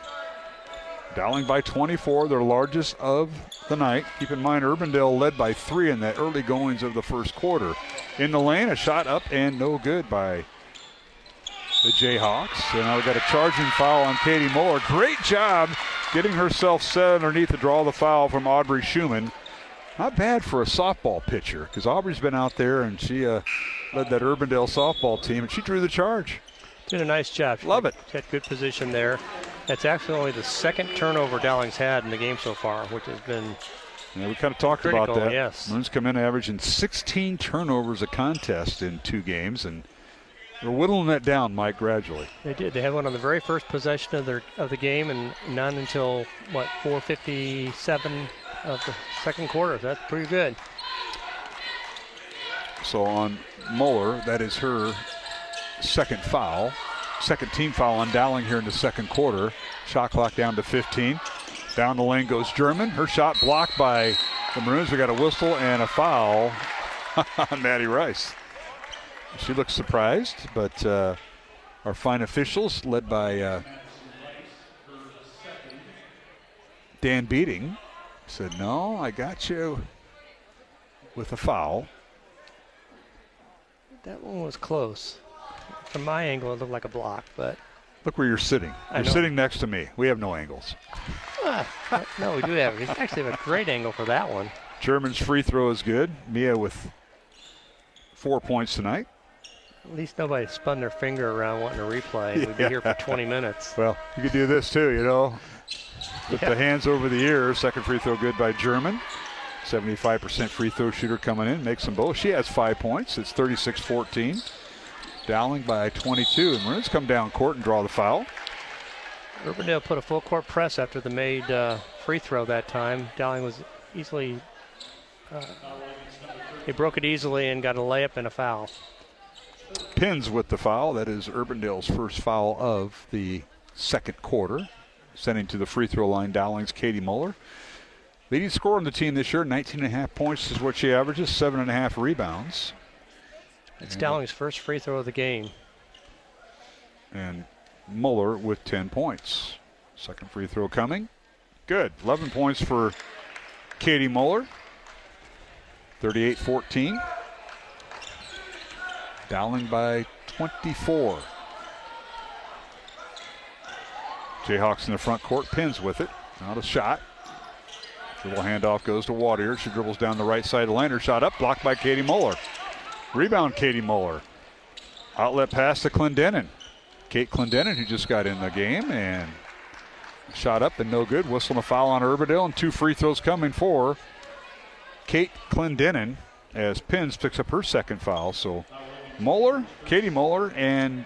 Dowling by 24, their largest of the night. Keep in mind, Urbandale led by 3 in the early goings of the first quarter. In the lane, a shot up and no good by the Jayhawks. And now we got a charging foul on Katie Muller. Great job getting herself set underneath to draw the foul from Aubrey Schumann. Not bad for a softball pitcher, because Aubrey's been out there and she led that Urbandale softball team, and she drew the charge. Did a nice job. Love it. She had good position there. That's actually only the 2nd turnover Dowling's had in the game so far, which has been Yeah, we kind of talked critical, about that. Yes. Maroons come in averaging 16 turnovers a contest in 2 games, and they're whittling that down, Mike, gradually. They did. They had one on the very first possession of the game, and none until 4:57 of the second quarter. That's pretty good. So on Muller, that is her 2nd foul. 2nd team foul on Dowling here in the second quarter. Shot clock down to 15. Down the lane goes German. Her shot blocked by the Maroons. We got a whistle and a foul on Maddie Rice. She looks surprised, but our fine officials, led by Dan Beating said, no, I got you with a foul. That one was close. From my angle, it looked like a block, but... Look where you're sitting. You're sitting next to me. We have no angles. No, we do have. We actually have a great angle for that one. German's free throw is good. Mia with 4 points tonight. At least nobody spun their finger around wanting to replay. We'd be here for 20 minutes. Well, you could do this too, you know. With the hands over the ears. Second free throw good by German. 75% free throw shooter coming in. Makes them both. She has 5 points. It's 36-14. Dowling by 22. And Maroons come down court and draw the foul. Urbandale put a full court press after the made free throw that time. Dowling was easily... he broke it easily and got a layup and a foul. Pins with the foul. That is Urbandale's first foul of the second quarter. Sending to the free throw line Dowling's Katie Muller. Leading scorer on the team this year, 19.5 points is what she averages, 7.5 rebounds. It's Dowling's first free throw of the game. And Muller with 10 points. Second free throw coming. Good. 11 points for Katie Muller. 38-14. Dowling by 24. Jayhawks in the front court. Pins with it. Not a shot. Dribble handoff goes to Waddle. She dribbles down the right side of the lane. Her shot up. Blocked by Katie Muller. Rebound Katie Muller. Outlet pass to Clendenin. Kate Clendenin, who just got in the game, and shot up and no good. Whistle and a foul on Urbandale, and 2 free throws coming for Kate Clendenin as Pins picks up her second foul. So Muller, Katie Muller, and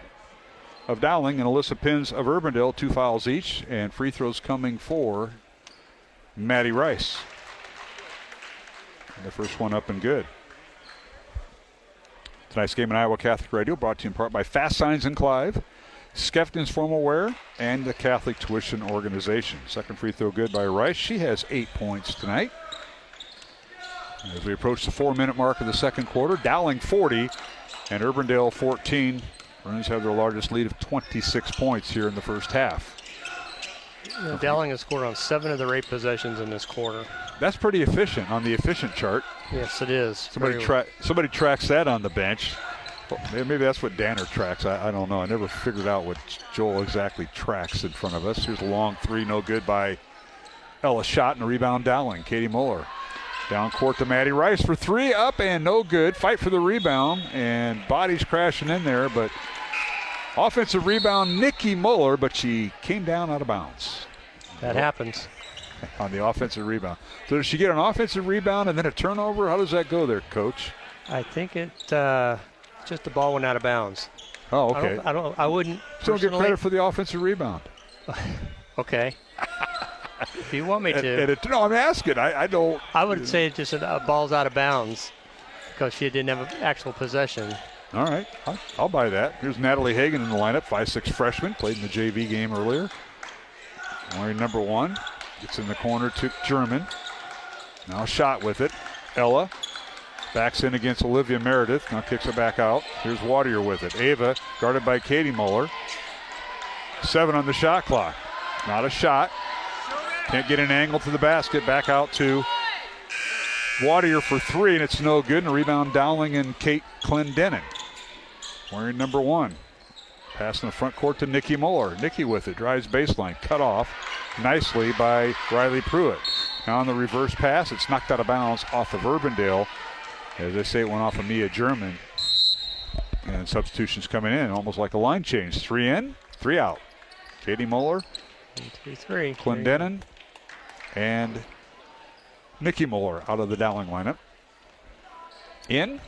of Dowling, and Alyssa Pins of Urbandale, 2 fouls each, and free throws coming for Maddie Rice. And the first one up and good. Tonight's game on Iowa Catholic Radio brought to you in part by Fast Signs in Clive, Skeffton's Formal Wear, and the Catholic Tuition Organization. Second free throw good by Rice. She has 8 points tonight. As we approach the 4-minute mark of the second quarter, Dowling 40 and Urbandale 14. Maroons have their largest lead of 26 points here in the first half. Dowling has scored on 7 of their 8 possessions in this quarter. That's pretty efficient on the efficient chart. Yes, it is. Somebody tracks that on the bench. Well, maybe that's what Danner tracks. I don't know. I never figured out what Joel exactly tracks in front of us. Here's a long 3, no good by Ella Schott, and a rebound Dowling. Katie Muller. Down court to Maddie Rice for 3, up and no good. Fight for the rebound, and bodies crashing in there, but offensive rebound, Nikki Muller, but she came down out of bounds. That happens. On the offensive rebound. So does she get an offensive rebound and then a turnover? How does that go there, Coach? I think it just the ball went out of bounds. Oh, okay. I wouldn't. Don't get credit for the offensive rebound. Okay. If you want me to. No, I'm asking. I don't. I would say just a ball's out of bounds because she didn't have an actual possession. All right. I'll buy that. Here's Natalie Hagan in the lineup, 5'6" freshman, played in the JV game earlier. Wearing number 1. Gets in the corner to German. Now shot with it. Ella backs in against Olivia Meredith. Now kicks it back out. Here's Waddle with it. Ava guarded by Katie Muller. 7 on the shot clock. Not a shot. Can't get an angle to the basket. Back out to Waddle for 3, and it's no good. And a rebound Dowling and Kate Clendenin. Wearing number 1. Pass in the front court to Nikki Muller. Nikki with it. Drives baseline. Cut off nicely by Riley Pruitt. Now on the reverse pass, it's knocked out of bounds off of Urbandale. As they say, it went off of Mia German. And substitutions coming in, almost like a line change. 3 in, 3 out. Katie Muller, 3. Clendenin, and Nikki Muller out of the Dowling lineup. In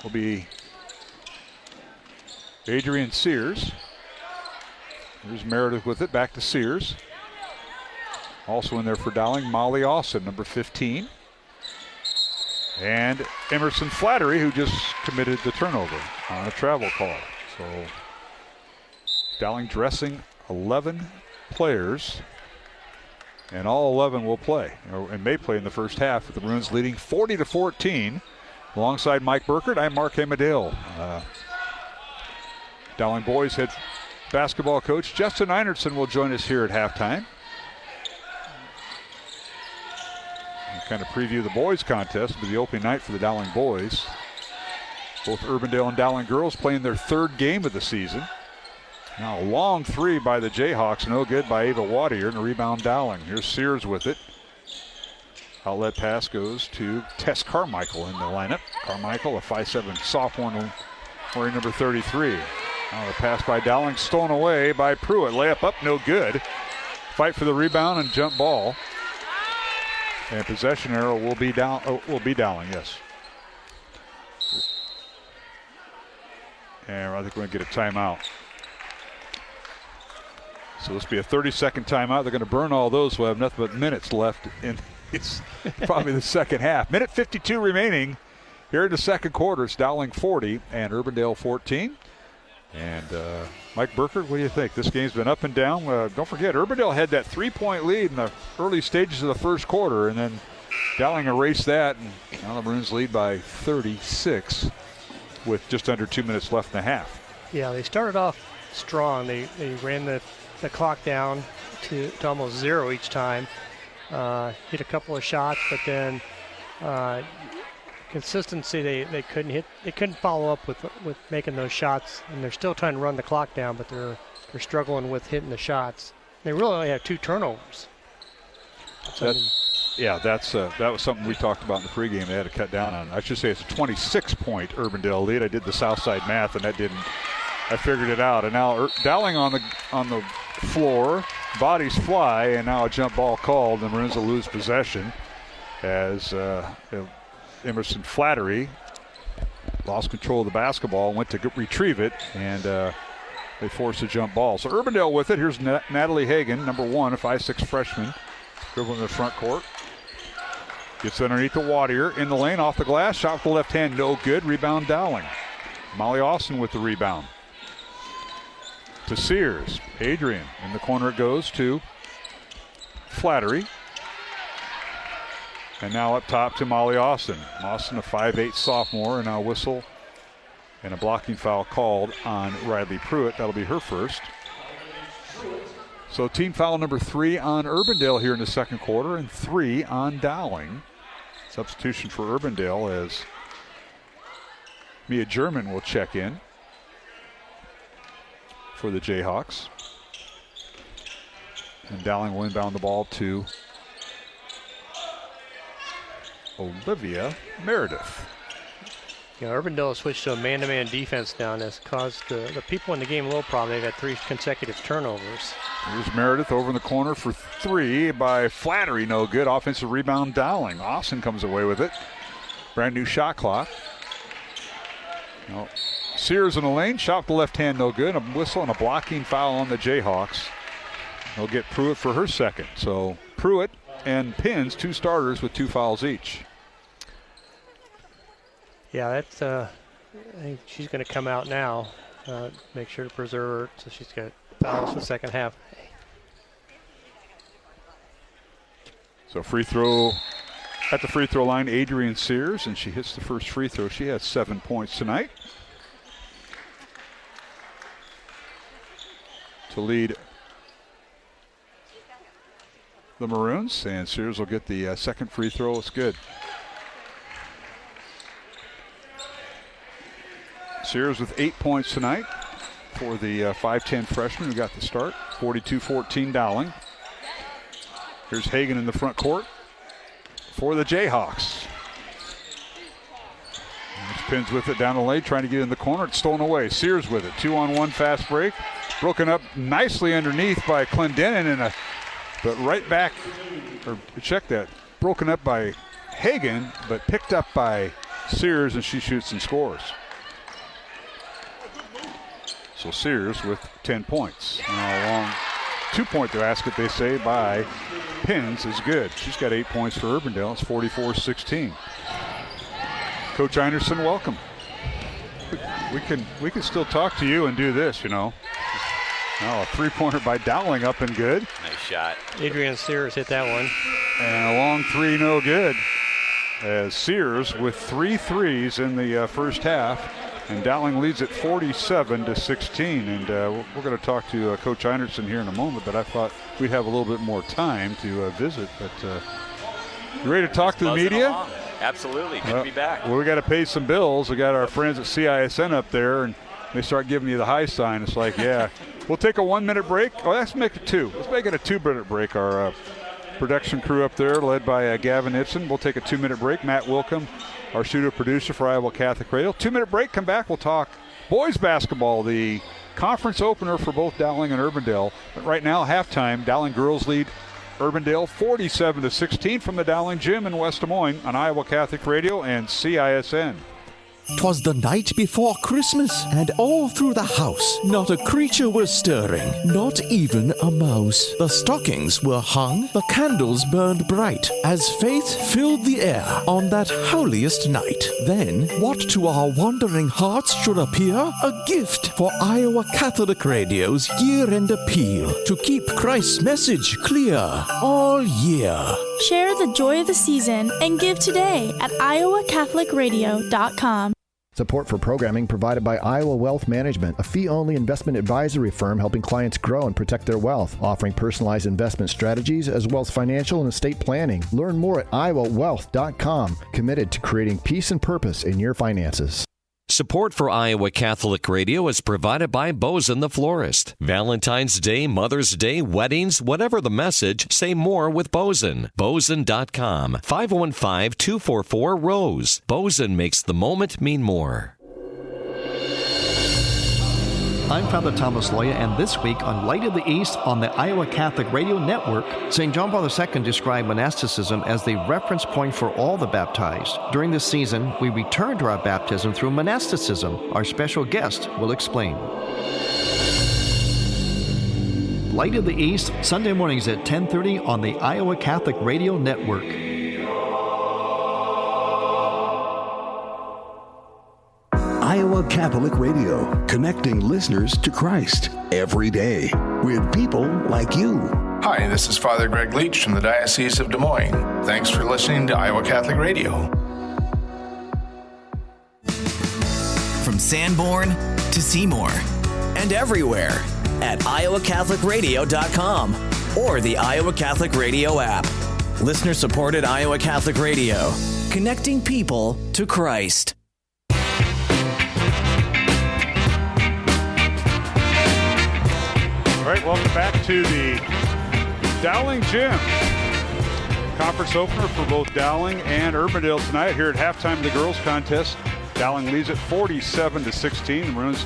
will be Adrian Sears. Here's Meredith with it, back to Sears. Also in there for Dowling, Molly Austin, number 15. And Emerson Flattery, who just committed the turnover on a travel call. So Dowling dressing 11 players, and all 11 will play, and may play in the first half, with the Maroons leading 40-14. Alongside Mike Burkert, I'm Mark Amadale. Dowling boys head basketball coach Justin Einertson will join us here at halftime. kind of preview the boys contest. It'll be the opening night for the Dowling boys. Both Urbandale and Dowling girls playing their third game of the season. Now a long three by the Jayhawks, no good by Ava Waddle, and a rebound Dowling. Here's Sears with it. Outlet pass goes to Tess Carmichael in the lineup. Carmichael, a 5'7" sophomore wearing number 33. Now the pass by Dowling, stolen away by Pruitt. Layup up, no good. Fight for the rebound and jump ball. And possession arrow will be Dowling, yes. And I think we're going to get a timeout. So this will be a 30-second timeout. They're going to burn all those. We'll have nothing but minutes left in it's probably the second half. Minute 52 remaining here in the second quarter. It's Dowling 40 and Urbandale 14. And Mike Burkert, what do you think? This game's been up and down. Don't forget, Urbandale had that 3-point lead in the early stages of the first quarter, and then Dowling erased that, and now the Maroons lead by 36 with just under 2 minutes left in the half. Yeah, they started off strong. They ran the clock down to almost zero each time. Hit a couple of shots, but then consistency they couldn't hit. They couldn't follow up with making those shots, and they're still trying to run the clock down, but they're struggling with hitting the shots. They really only have 2 turnovers. That was something we talked about in the pregame. They had to cut down on. I should say it's a 26-point Urbandale lead. I did the Southside math, and that didn't. I figured it out, and now Dowling on the floor. Bodies fly, and now a jump ball called. The Maroons will lose possession as Emerson Flattery lost control of the basketball, went to retrieve it, and they forced a jump ball. So Urbandale with it. Here's Natalie Hagan, number 1, a 5'6" freshman, dribbling in the front court. Gets underneath the Waddle in the lane, off the glass, shot with the left hand, no good. Rebound Dowling. Molly Austin with the rebound. To Sears. Adrian. In the corner it goes to Flattery. And now up top to Molly Austin. Austin, a 5'8" sophomore, and now a whistle and a blocking foul called on Riley Pruitt. That'll be her first. So team foul number 3 on Urbandale here in the second quarter, and 3 on Dowling. Substitution for Urbandale as Mia German will check in for the Jayhawks. And Dowling will inbound the ball to Olivia Meredith. Yeah, Urbandale switched to a man-to-man defense now, and has caused the people in the game a little problem. They've had 3 consecutive turnovers. Here's Meredith over in the corner for 3 by Flattery, no good. Offensive rebound Dowling. Austin comes away with it. Brand new shot clock. No. Sears in the lane, shot with the left hand, no good. A whistle and a blocking foul on the Jayhawks. They'll get Pruitt for her second. So Pruitt and Pins, 2 starters with 2 fouls each. Yeah, that's. I think she's going to come out now. Make sure to preserve her, so she's got fouls for the second half. So free throw at the free throw line, Adrian Sears, and she hits the first free throw. She has 7 points tonight to lead the Maroons, and Sears will get the second free throw. It's good. Sears with 8 points tonight for the 5'10" freshman who got the start. 42-14 Dowling. Here's Hagan in the front court for the Jayhawks. Pins with it down the lane, trying to get in the corner. It's stolen away. Sears with it. 2-on-1 fast break. Broken up nicely underneath by Clendenin, but right back, or check that, broken up by Hagan, but picked up by Sears, and she shoots and scores. So Sears with 10 points. Now a long 2-point basket, they say, by Pins is good. She's got 8 points for Urbandale. It's 44-16. Coach Einerson, welcome. We can still talk to you and do this, you know. Now a 3-pointer by Dowling up and good. Nice shot. Adrian Sears hit that one. And a long 3, no good. As Sears with 3 threes in the first half. And Dowling leads at 47-16. And we're going to talk to Coach Einerson here in a moment, but I thought we'd have a little bit more time to visit. But You ready to talk to the media? Along. Absolutely. Good to be back. Well, we got to pay some bills. We got our friends at CISN up there, and they start giving you the high sign. It's like, yeah. We'll take a 1-minute break. Oh, let's make it 2. Let's make it a 2-minute break. Our production crew up there, led by Gavin Ibsen. We'll take a 2-minute break. Matt Wilkham, our studio producer for Iowa Catholic Radio. 2-minute break. Come back. We'll talk boys basketball, the conference opener for both Dowling and Urbandale. But right now, halftime, Dowling girls lead Urbandale 47-16 from the Dowling Gym in West Des Moines on Iowa Catholic Radio and CISN. 'Twas the night before Christmas, and all through the house not a creature was stirring, not even a mouse. The stockings were hung, the candles burned bright, as faith filled the air on that holiest night. Then, what to our wondering hearts should appear? A gift for Iowa Catholic Radio's year-end appeal to keep Christ's message clear all year. Share the joy of the season and give today at iowacatholicradio.com. Support for programming provided by Iowa Wealth Management, a fee-only investment advisory firm helping clients grow and protect their wealth, offering personalized investment strategies as well as financial and estate planning. Learn more at iowawealth.com, committed to creating peace and purpose in your finances. Support for Iowa Catholic Radio is provided by Bozen the Florist. Valentine's Day, Mother's Day, weddings, whatever the message, say more with Bozen. Bozen.com, 515-244-ROSE. Bozen makes the moment mean more. I'm Father Thomas Loya, and this week on Light of the East on the Iowa Catholic Radio Network, St. John Paul II described monasticism as the reference point for all the baptized. During this season, we return to our baptism through monasticism. Our special guest will explain. Light of the East, Sunday mornings at 10:30 on the Iowa Catholic Radio Network. Iowa Catholic Radio, connecting listeners to Christ every day with people like you. Hi, this is Father Greg Leach from the Diocese of Des Moines. Thanks for listening to Iowa Catholic Radio. From Sanborn to Seymour and everywhere at iowacatholicradio.com or the Iowa Catholic Radio app. Listener-supported Iowa Catholic Radio, connecting people to Christ. All right, welcome back to the Dowling Gym. Conference opener for both Dowling and Urbandale tonight here at halftime of the girls contest. Dowling leads at 47-16. The Maroons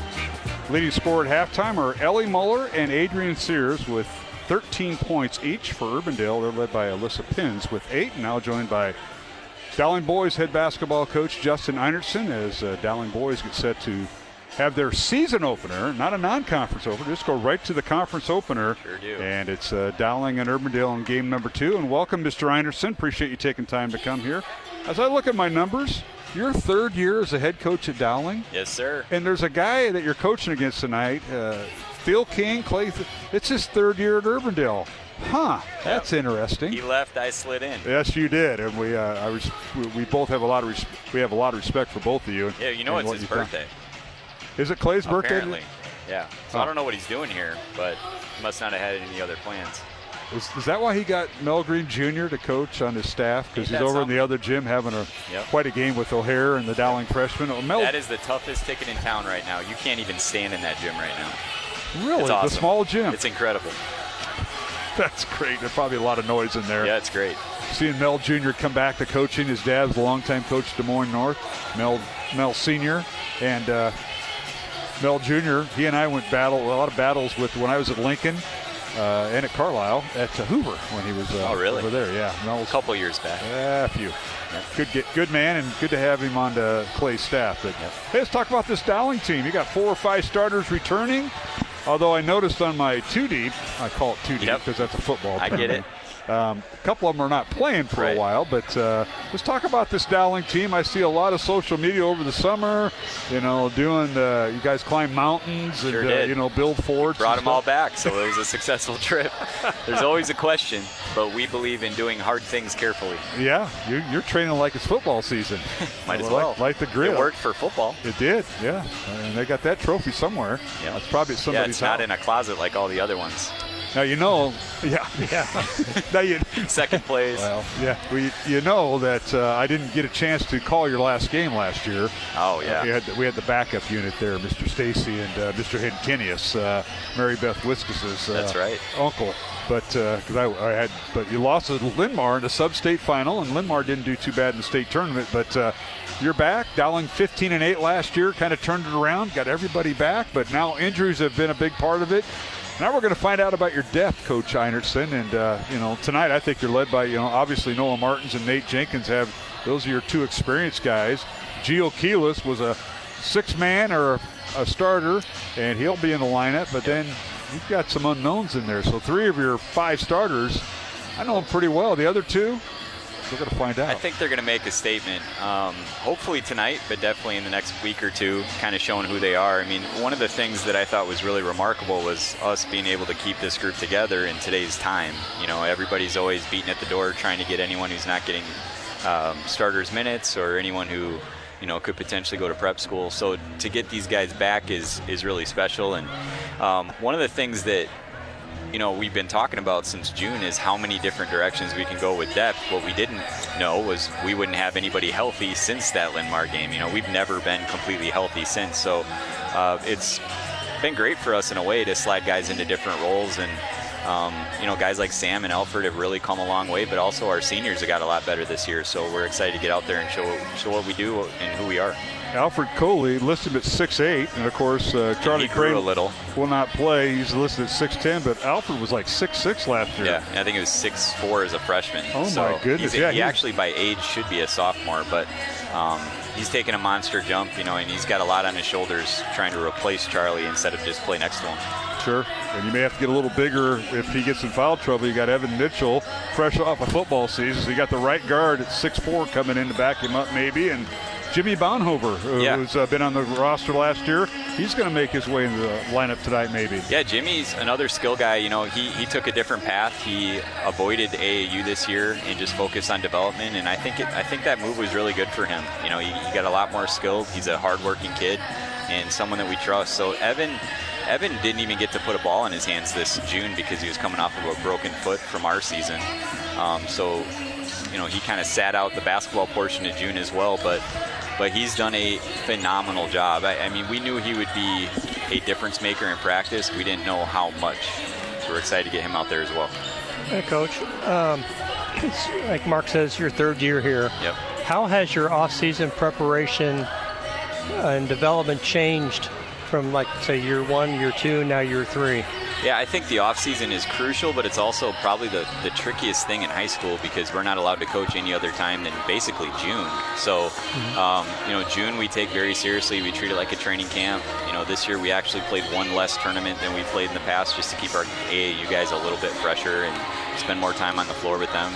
leading scorer at halftime are Ellie Muller and Adrian Sears with 13 points each. For Urbandale, they're led by Alyssa Pins with 8, now joined by Dowling boys head basketball coach Justin Einertson as Dowling boys get set to have their season opener, not a non-conference opener, just go right to the conference opener. Sure do. And it's Dowling and Urbandale in game number 2. And welcome, Mr. Einertson. Appreciate you taking time to come here. As I look at my numbers, your 3rd year as a head coach at Dowling. Yes, sir. And there's a guy that you're coaching against tonight, Phil King, Clay. It's his 3rd year at Urbandale. Huh, that's interesting. He left, I slid in. Yes, you did, and we both have a lot of respect for both of you. Yeah, you know it's his birthday. Is it Clay's birthday? Apparently, yeah. So I don't know what he's doing here, but he must not have had any other plans. Is that why he got Mel Green Jr. to coach on his staff? Because he's over in the other gym having quite a game with O'Hare and the Dowling freshman. That is the toughest ticket in town right now. You can't even stand in that gym right now. Really? It's awesome. The small gym? It's incredible. That's great. There's probably a lot of noise in there. Yeah, it's great. Seeing Mel Jr. come back to coaching. His dad's a longtime coach at Des Moines North. Mel Sr. and Mel Jr., he and I went a lot of battles with when I was at Lincoln and at Carlisle at Hoover when he was over there. Yeah, Mel's a couple years back. A few. Yeah. Good man, and good to have him on Clay's staff. But hey, let's talk about this Dowling team. You got 4 or 5 starters returning. Although I noticed on my 2-deep, I call it 2-deep because that's a football term. I get it. A couple of them are not playing for a while, but let's talk about this Dowling team. I see a lot of social media over the summer, doing you guys climb mountains and, build forts. Brought them all back, so it was a successful trip. There's always a question, but we believe in doing hard things carefully. Yeah, you're training like it's football season. Might as well. Like the grid. It worked for football. It did, yeah. And they got that trophy somewhere. Yeah. It's probably somebody's it's not in a closet like all the other ones. Now now second place. Well, yeah, you know that I didn't get a chance to call your last game last year. Oh yeah, we had the backup unit there, Mr. Stacy and Mr. Hinkinius, Mary Beth Wiskus's that's right, uncle. But but you lost to Linn-Mar in the sub-state final, and Linn-Mar didn't do too bad in the state tournament. But you're back. Dowling 15-8 last year, kind of turned it around, got everybody back. But now injuries have been a big part of it. Now we're going to find out about your depth, Coach Einertson. And, tonight I think you're led by, obviously Noah Martins and Nate Jenkins those are your two experienced guys. Gio Keelis was a 6-man or a starter, and he'll be in the lineup. But then you've got some unknowns in there. So 3 of your 5 starters, I know them pretty well. The other 2, we're going to find out. I think they're going to make a statement, hopefully tonight, but definitely in the next week or two, kind of showing who they are. I mean, one of the things that I thought was really remarkable was us being able to keep this group together in today's time. Everybody's always beating at the door trying to get anyone who's not getting starters minutes or anyone who could potentially go to prep school. So to get these guys back is really special. And one of the things that we've been talking about since June is how many different directions we can go with depth. What we didn't know was we wouldn't have anybody healthy since that Linn-Mar game. We've never been completely healthy since. So it's been great for us in a way to slide guys into different roles. And guys like Sam and Alfred have really come a long way, but also our seniors have got a lot better this year. So we're excited to get out there and show what we do and who we are. Alfred Coley listed at 6'8", and of course Charlie Crane will not play. He's listed at 6'10", but Alfred was like 6'6" last year. Yeah, I think it was 6'4" as a freshman. Oh my goodness! He actually by age should be a sophomore, but he's taking a monster jump, and he's got a lot on his shoulders trying to replace Charlie instead of just play next to him. Sure, and you may have to get a little bigger if he gets in foul trouble. You got Evan Mitchell, fresh off a football season, so you got the right guard at 6'4" coming in to back him up maybe, and Jimmy Bonhover, who's been on the roster last year, he's going to make his way into the lineup tonight maybe. Yeah, Jimmy's another skill guy. He took a different path. He avoided AAU this year and just focused on development, and I think that move was really good for him. He got a lot more skilled. He's a hardworking kid and someone that we trust. So Evan didn't even get to put a ball in his hands this June because he was coming off of a broken foot from our season. He kind of sat out the basketball portion of June as well, but he's done a phenomenal job. I mean, we knew he would be a difference maker in practice. We didn't know how much. So we're excited to get him out there as well. Hey, Coach, it's, like Mark says, your 3rd year here. Yep. How has your off-season preparation and development changed from, like, say, year 1, year 2, now year 3? Yeah, I think the off-season is crucial, but it's also probably the trickiest thing in high school because we're not allowed to coach any other time than basically June. So, June we take very seriously. We treat it like a training camp. This year we actually played one less tournament than we played in the past just to keep our AAU guys a little bit fresher and spend more time on the floor with them.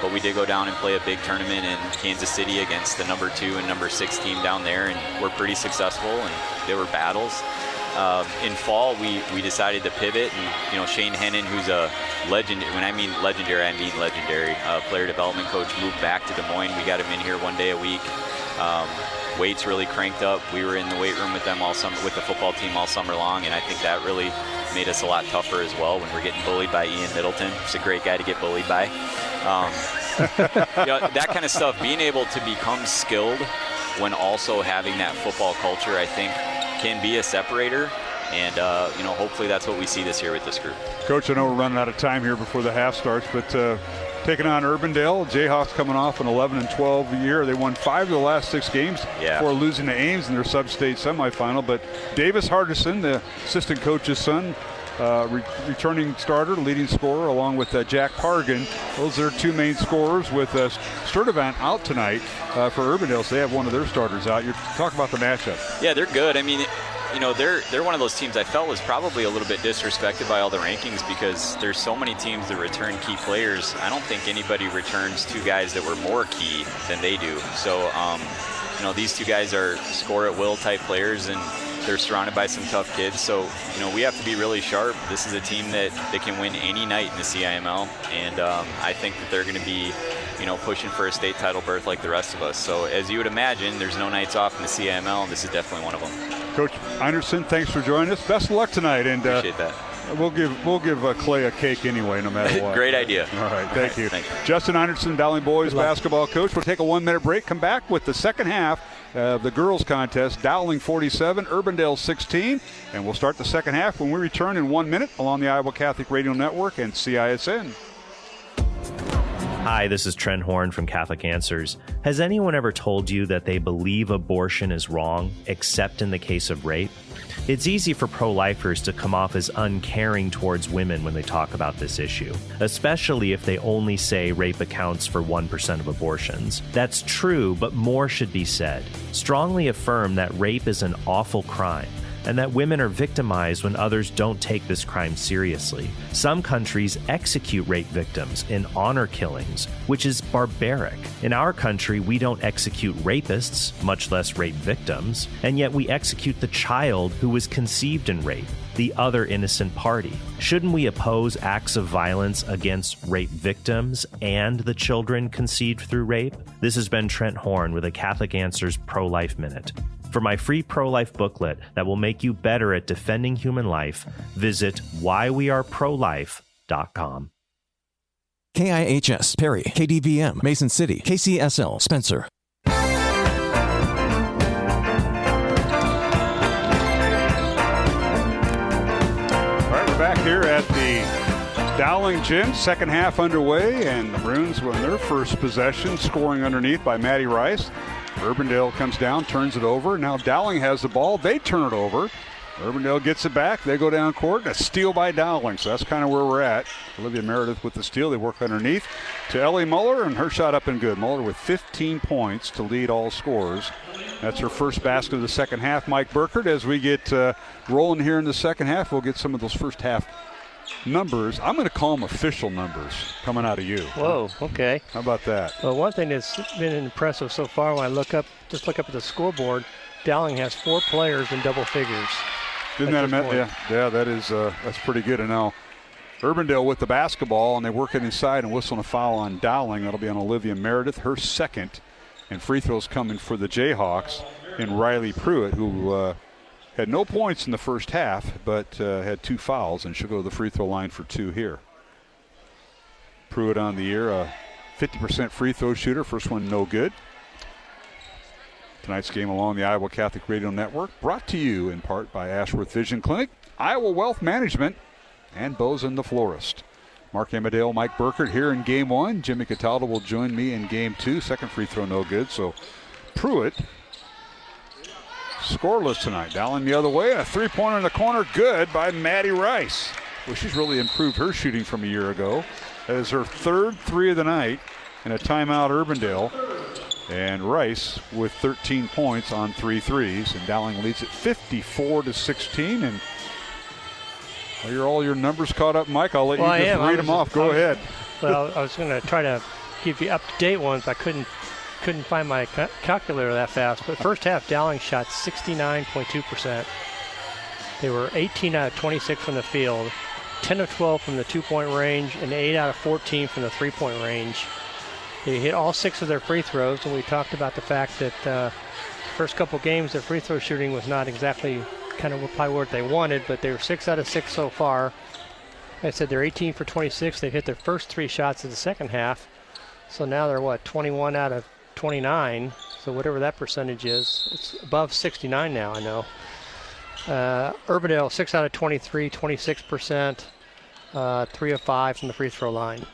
But we did go down and play a big tournament in Kansas City against the number 2 and number 6 team down there, and we're pretty successful, and there were battles. In fall, we decided to pivot, and Shane Hennon, who's a legend. When I mean legendary, I mean legendary. Player development coach, moved back to Des Moines. We got him in here one day a week. Weights really cranked up. We were in the weight room with them all summer, with the football team all summer long, and I think that really made us a lot tougher as well when we're getting bullied by Ian Middleton. He's a great guy to get bullied by. That kind of stuff. Being able to become skilled when also having that football culture, I think, can be a separator, and hopefully that's what we see this year with this group. Coach, I know we're running out of time here before the half starts, but taking on Urbandale, Jayhawks coming off an 11-12 year. They won 5 of the last 6 games before losing to Ames in their sub-state semifinal. But Davis Hardison, the assistant coach's son, returning starter, leading scorer, along with Jack Pargan. Those are 2 main scorers with Sturdivant out tonight for Urbandale, so they have one of their starters out. You talk about the matchup. Yeah, they're good. I mean, they're one of those teams I felt was probably a little bit disrespected by all the rankings because there's so many teams that return key players. I don't think anybody returns 2 guys that were more key than they do. So, these 2 guys are score-at-will type players, and they're surrounded by some tough kids. So, we have to be really sharp. This is a team that can win any night in the CIML, and I think that they're going to be, pushing for a state title berth like the rest of us. So, as you would imagine, there's no nights off in the CIML, and this is definitely one of them. Coach Einertson, thanks for joining us. Best of luck tonight. And appreciate that. We'll give Clay a cake anyway, no matter what. Great idea. All right, thank you. Thanks. Justin Anderson, Dowling boys basketball coach. We'll take a 1-minute break. Come back with the second half of the girls contest. Dowling 47, Urbandale 16, and we'll start the second half when we return in 1 minute along the Iowa Catholic Radio Network and CISN. Hi, this is Trent Horn from Catholic Answers. Has anyone ever told you that they believe abortion is wrong, except in the case of rape? It's easy for pro-lifers to come off as uncaring towards women when they talk about this issue, especially if they only say rape accounts for 1% of abortions. That's true, but more should be said. Strongly affirm that rape is an awful crime, and that women are victimized when others don't take this crime seriously. Some countries execute rape victims in honor killings, which is barbaric. In our country, we don't execute rapists, much less rape victims, and yet we execute the child who was conceived in rape, the other innocent party. Shouldn't we oppose acts of violence against rape victims and the children conceived through rape? This has been Trent Horn with a Catholic Answers Pro-Life Minute. For my free pro-life booklet that will make you better at defending human life, visit whyweareprolife.com. KIHS, Perry, KDVM, Mason City, KCSL, Spencer. All right, we're back here at the Dowling Gym, second half underway, and the Maroons win their first possession, scoring underneath by Maddie Rice. Urbandale comes down, turns it over. Now Dowling has the ball. They turn it over. Urbandale gets it back. They go down court. And a steal by Dowling. So that's kind of where we're at. Olivia Meredith with the steal. They work underneath to Ellie Muller, and her shot up and good. Muller with 15 points to lead all scorers. That's her first basket of the second half. Mike Burkert, as we get rolling here in the second half, we'll get some of those first half numbers. I'm going to call them official numbers coming out of you. Whoa, okay. How about that? Well, one thing that's been impressive so far when I look up at the scoreboard, Dowling has 4 players in double figures. Isn't that amazing? Yeah, that is that's pretty good. And now Urbandale with the basketball, and they work it inside and whistling a foul on Dowling. That'll be on Olivia Meredith, her second. And free throws coming for the Jayhawks and Riley Pruitt, who had no points in the first half, but had 2 fouls, and she'll go to the free throw line for 2 here. Pruitt on the year, a 50% free throw shooter. First one no good. Tonight's game along the Iowa Catholic Radio Network, brought to you in part by Ashworth Vision Clinic, Iowa Wealth Management, and Bozen the Florist. Mark Amadale, Mike Burkert here in game 1. Jimmy Cataldo will join me in game 2. Second free throw no good, so Pruitt scoreless tonight. Dowling the other way, and a three-pointer in the corner, good by Maddie Rice. Well, she's really improved her shooting from a year ago. That is her third 3 of the night, and a timeout Urbandale. And Rice with 13 points on 3 threes, and Dowling leads it 54-16. And are all your numbers caught up, Mike? I'll let you just read them off. Go ahead. Well, I was going to try to give you up-to-date ones. I couldn't find my calculator that fast. But first half, Dowling shot 69.2%. They were 18 out of 26 from the field, 10 of 12 from the 2-point range, and 8 out of 14 from the 3-point range. They hit all 6 of their free throws, and we talked about the fact that first couple games, their free throw shooting was not exactly kind of probably what they wanted, but they were 6 out of 6 so far. Like I said, they're 18 for 26. They hit their first 3 shots of the second half. So now they're, 21 out of 29. So whatever that percentage is, it's above 69 now, I know. Urbandale, 6 out of 23, 26%, 3 of 5 from the free throw line.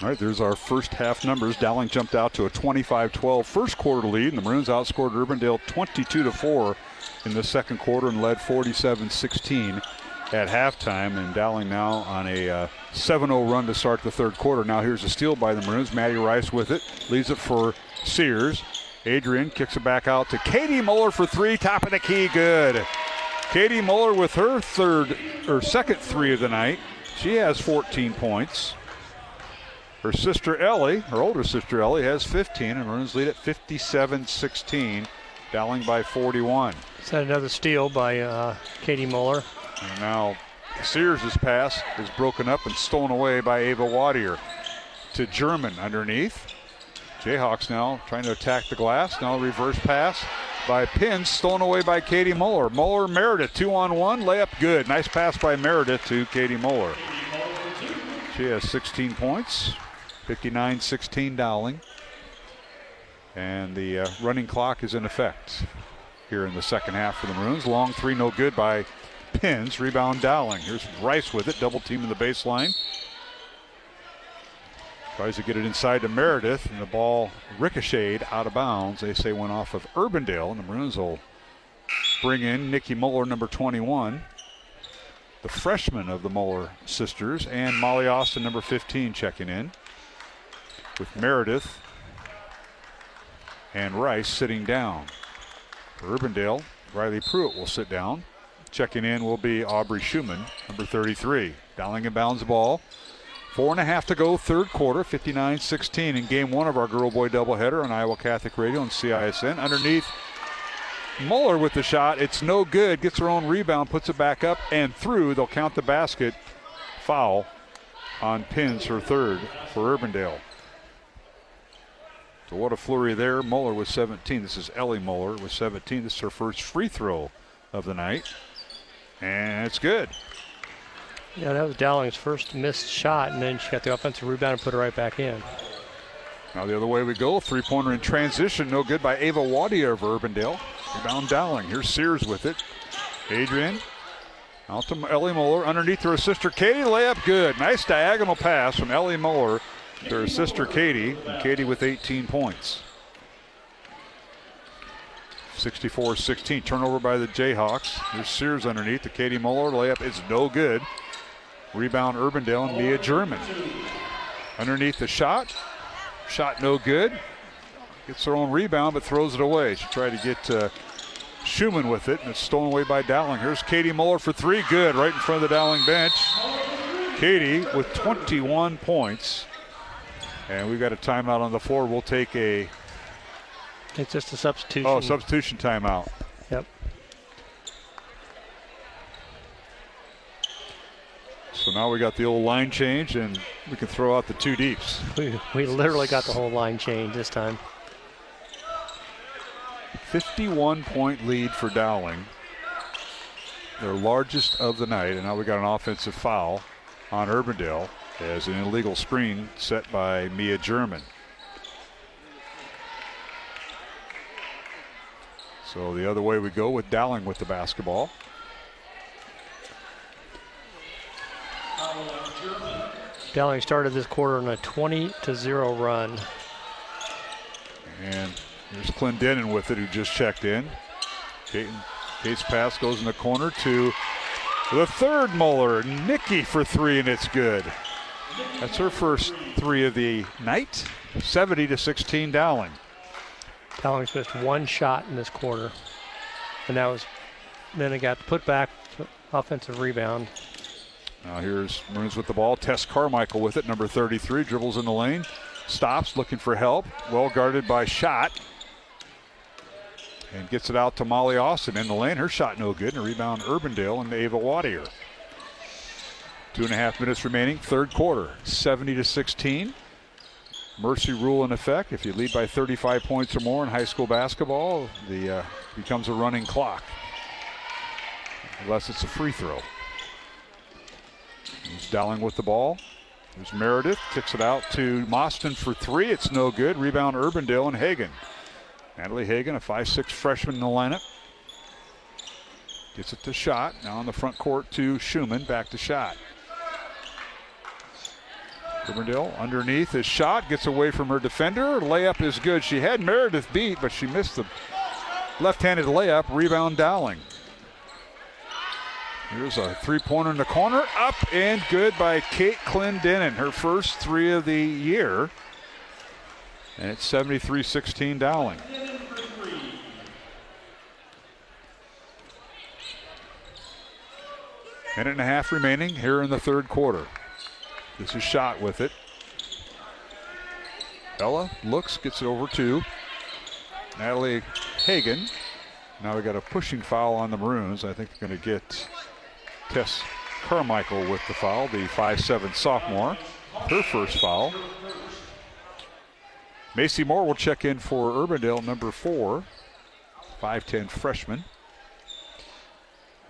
All right, there's our first half numbers. Dowling jumped out to a 25-12 first quarter lead, and the Maroons outscored Urbandale 22-4 in the second quarter and led 47-16 at halftime. And Dowling now on a 7-0 run to start the third quarter. Now here's a steal by the Maroons. Maddie Rice with it, leaves it for Sears. Adrian kicks it back out to Katie Muller for 3, top of the key, good. Katie Muller with her second 3 of the night. She has 14 points. Her sister Ellie, her older sister Ellie, has 15, and Maroons lead at 57-16. Dowling by 41. Is that another steal by Katie Muller? And now Sears' pass is broken up and stolen away by Ava Wadier to German underneath. Jayhawks now trying to attack the glass. Now a reverse pass by Pins, stolen away by Katie Muller. Muller, Meredith, 2-on-1, layup good. Nice pass by Meredith to Katie Muller. She has 16 points, 59-16 Dowling. And the running clock is in effect here in the second half for the Maroons. Long three, no good by Pins. Rebound Dowling. Here's Rice with it, double team in the baseline. Tries to get it inside to Meredith, and the ball ricocheted out of bounds. They say went off of Urbandale, and the Maroons will bring in Nikki Muller, number 21, the freshman of the Muller sisters, and Molly Austin, number 15, checking in, with Meredith and Rice sitting down. For Urbandale, Riley Pruitt will sit down. Checking in will be Aubrey Schumann, number 33. Dowling inbounds the ball. 4.5 to go, third quarter, 59-16 in game one of our girl-boy doubleheader on Iowa Catholic Radio and CISN. Underneath, Muller with the shot. It's no good. Gets her own rebound, puts it back up and through. They'll count the basket. Foul on Pins, her third for Urbandale. So what a flurry there. Muller with 17. This is Ellie Muller with 17. This is her first free throw of the night. And it's good. Yeah, that was Dowling's first missed shot, and then she got the offensive rebound and put it right back in. Now the other way we go. Three-pointer in transition. No good by Ava Waddle of Urbandale. Rebound Dowling. Here's Sears with it. Adrian out to Ellie Muller. Underneath her sister Katie. Layup good. Nice diagonal pass from Ellie Muller to her sister Katie. And Katie with 18 points. 64-16. Turnover by the Jayhawks. Here's Sears underneath to Katie Muller. Layup is no good. Rebound Urbandale and Mia German. Underneath the shot. Shot no good. Gets her own rebound but throws it away. She tried to get Schumann with it, and it's stolen away by Dowling. Here's Katie Muller for three. Good, right in front of the Dowling bench. Katie with 21 points. And we've got a timeout on the floor. We'll take a... It's just a substitution. Oh, substitution timeout. Yep. So now we got the old line change, and we can throw out the two deeps. We literally got the whole line change this time. 51-point lead for Dowling. Their largest of the night, and now we got an offensive foul on Urbandale as an illegal screen set by Mia German. So the other way we go with Dowling with the basketball. Dowling started this quarter on a 20-0 run. And there's Clendenin with it, who just checked in. Kate's pass goes in the corner to the third Muller. Nikki for three, and it's good. That's her first three of the night. 70-16 Dowling. Dowling's missed one shot in this quarter. And that was, then it got put back, offensive rebound. Now here's Maroons with the ball. Tess Carmichael with it, number 33. Dribbles in the lane. Stops, looking for help. Well guarded by Schott. And gets it out to Molly Austin in the lane. Her shot no good. And a rebound Urbandale and Ava Waddle. 2.5 minutes remaining, third quarter. 70-16. Mercy rule in effect. If you lead by 35 points or more in high school basketball, the becomes a running clock. Unless it's a free throw. Here's Dowling with the ball. There's Meredith. Kicks it out to Mostyn for three. It's no good. Rebound Urbandale and Hagan. Natalie Hagan, a 5'6" freshman in the lineup. Gets it to Schott. Now on the front court to Schumann. Back to Schott. Urbandale underneath his shot. Gets away from her defender. Layup is good. She had Meredith beat, but she missed the left-handed layup. Rebound Dowling. Here's a three-pointer in the corner. Up and good by Kate Clendenin. Her first three of the year. And it's 73-16 Dowling. Minute and a half remaining here in the third quarter. This is Schott with it. Ella looks, gets it over to Natalie Hagan. Now we got a pushing foul on the Maroons. I think they're going to get Tess Carmichael with the foul, the 5'7" sophomore. Her first foul. Macy Moore will check in for Urbandale, number 4. 5'10 freshman.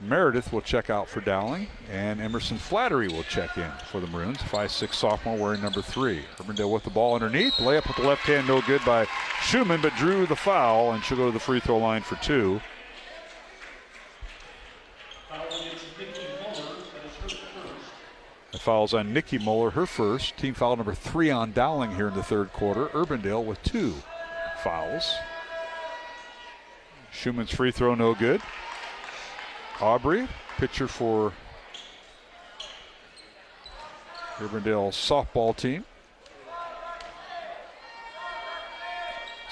Meredith will check out for Dowling, and Emerson Flattery will check in for the Maroons. 5'6 sophomore wearing number 3. Urbandale with the ball underneath. Layup with the left hand, no good by Schumann, but drew the foul, and she'll go to the free throw line for 2. The foul's on Nikki Moeller, her first. Team foul number 3 on Dowling here in the third quarter. Urbandale with 2 fouls. Schumann's free throw, no good. Aubrey, pitcher for Urbandale softball team.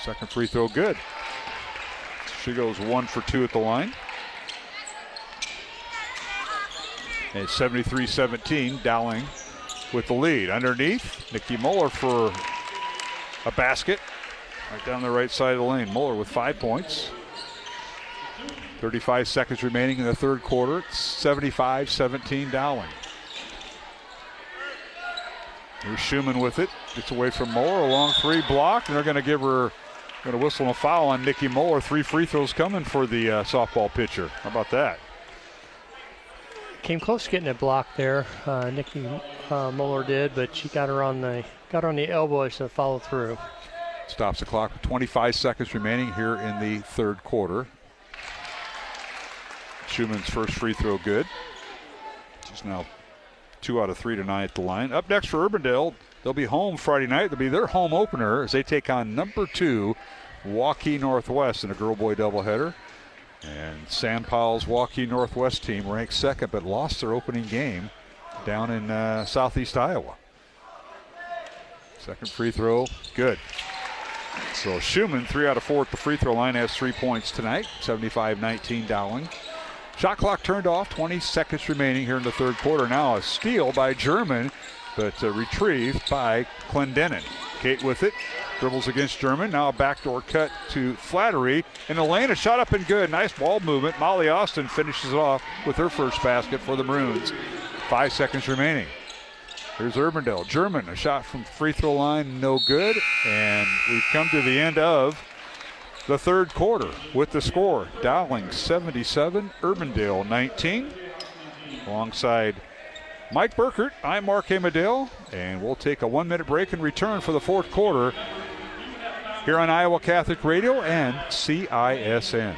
Second free throw, good. She goes 1 for 2 at the line. And it's 73-17, Dowling with the lead. Underneath, Nikki Moeller for a basket. Right down the right side of the lane. Moeller with 5 points. 35 seconds remaining in the third quarter. It's 75-17 Dowling. Here's Schumann with it. Gets away from Moeller. A long 3 blocked, and they're going to whistle a foul on Nikki Moeller. 3 free throws coming for the softball pitcher. How about that? Came close to getting it blocked there. Nikki Moeller did, but she got her on the elbow to follow through. Stops the clock with 25 seconds remaining here in the third quarter. Schumann's first free throw good. She's now 2 out of 3 tonight at the line. Up next for Urbandale, they'll be home Friday night. They'll be their home opener as they take on number 2, Waukee Northwest in a girl-boy doubleheader. And Sam Powell's Waukee Northwest team ranked second but lost their opening game down in southeast Iowa. Second free throw, good. So Schumann, 3 out of 4 at the free throw line, has 3 points tonight. 75-19 Dowling. Shot clock turned off, 20 seconds remaining here in the third quarter. Now a steal by German, but retrieved by Clendenin. Kate with it, dribbles against German. Now a backdoor cut to Flattery. In the lane, a shot up and good. Nice ball movement. Molly Austin finishes it off with her first basket for the Maroons. 5 seconds remaining. Here's Urbandale. German, a shot from free throw line, no good. And we've come to the end of the third quarter with the score. Dowling 77, Urbandale 19. Alongside Mike Burkert, I'm Mark Hamadale, and we'll take a 1-minute break and return for the fourth quarter here on Iowa Catholic Radio and CISN.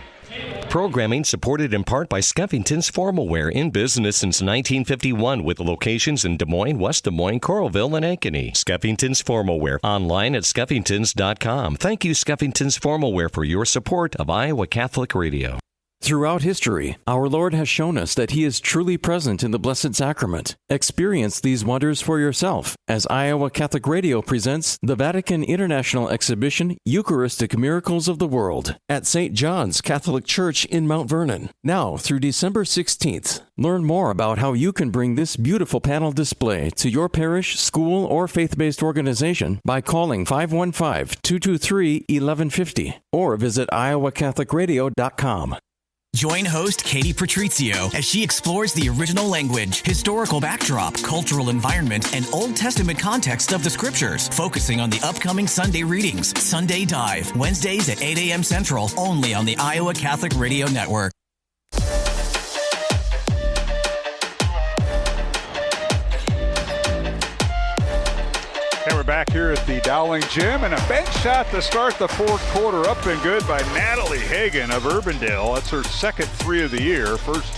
Programming supported in part by Skeffington's Formal Wear, in business since 1951 with locations in Des Moines, West Des Moines, Coralville, and Ankeny. Skeffington's Formal Wear, online at skeffingtons.com. Thank you, Skeffington's Formal Wear, for your support of Iowa Catholic Radio. Throughout history, our Lord has shown us that He is truly present in the Blessed Sacrament. Experience these wonders for yourself as Iowa Catholic Radio presents the Vatican International Exhibition Eucharistic Miracles of the World at St. John's Catholic Church in Mount Vernon. Now through December 16th. Learn more about how you can bring this beautiful panel display to your parish, school, or faith-based organization by calling 515-223-1150 or visit iowacatholicradio.com. Join host Katie Patrizio as she explores the original language, historical backdrop, cultural environment, and Old Testament context of the Scriptures, focusing on the upcoming Sunday readings. Sunday Dive, Wednesdays at 8 a.m. Central, only on the Iowa Catholic Radio Network. And we're back here at the Dowling Gym, and a bench shot to start the fourth quarter, up and good by Natalie Hagan of Urbandale. That's her second 3 of the year. First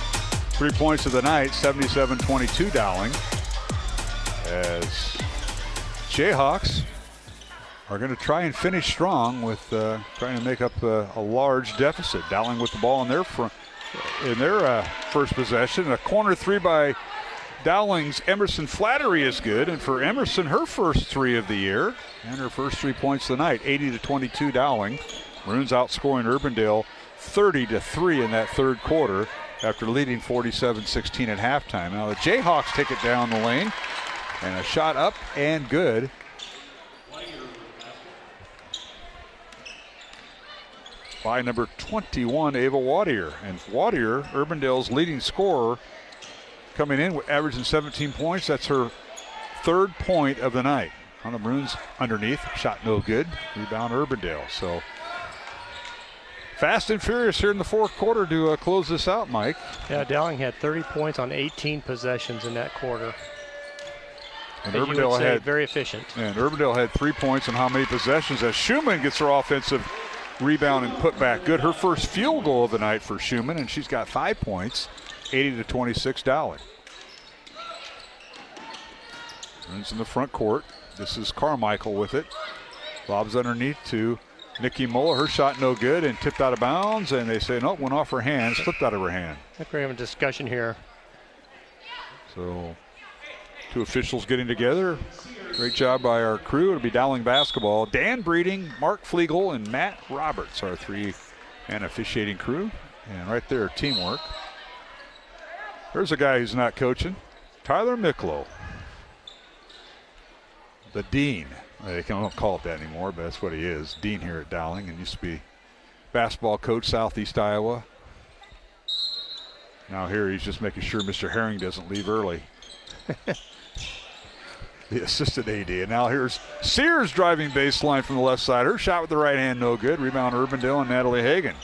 3 points of the night, 77-22 Dowling. As Jayhawks are going to try and finish strong with trying to make up a large deficit. Dowling with the ball in their first possession. A corner 3 by Dowling's Emerson Flattery is good, and for Emerson, her first 3 of the year and her first 3 points of the night. 80-22 Dowling. Maroons outscoring Urbandale 30-3 in that third quarter after leading 47-16 at halftime. Now the Jayhawks take it down the lane, and a shot up and good by number 21, Ava Wadier. And Wadier, Urbandale's leading scorer, coming in with averaging 17 points. That's her third point of the night. On the Maroons underneath, shot no good. Rebound Urbandale. So Fast and furious here in the fourth quarter to close this out, Mike. Yeah, Dowling had 30 points on 18 possessions in that quarter. And Urbandale had very efficient. And Urbandale had 3 points on how many possessions as Schumann gets her offensive rebound and put back good. Her first field goal of the night for Schumann, and she's got 5 points, 80-26 Dowling. Runs in the front court. This is Carmichael with it. Lobs underneath to Nikki Muller. Her shot no good and tipped out of bounds, and they say, nope, went off her hand, slipped out of her hand. I think we're having a discussion here. So, two officials getting together. Great job by our crew. It'll be Dowling basketball. Dan Breeding, Mark Flegel, and Matt Roberts, our three-man officiating crew. And right there, teamwork. There's a guy who's not coaching, Tyler Miklo. The dean. They don't call it that anymore, but that's what he is. Dean here at Dowling, and used to be basketball coach, Southeast Iowa. Now here he's just making sure Mr. Herring doesn't leave early. The assistant AD. And now here's Sears driving baseline from the left side. Her shot with the right hand, no good. Rebound Urbandale and Natalie Hagan.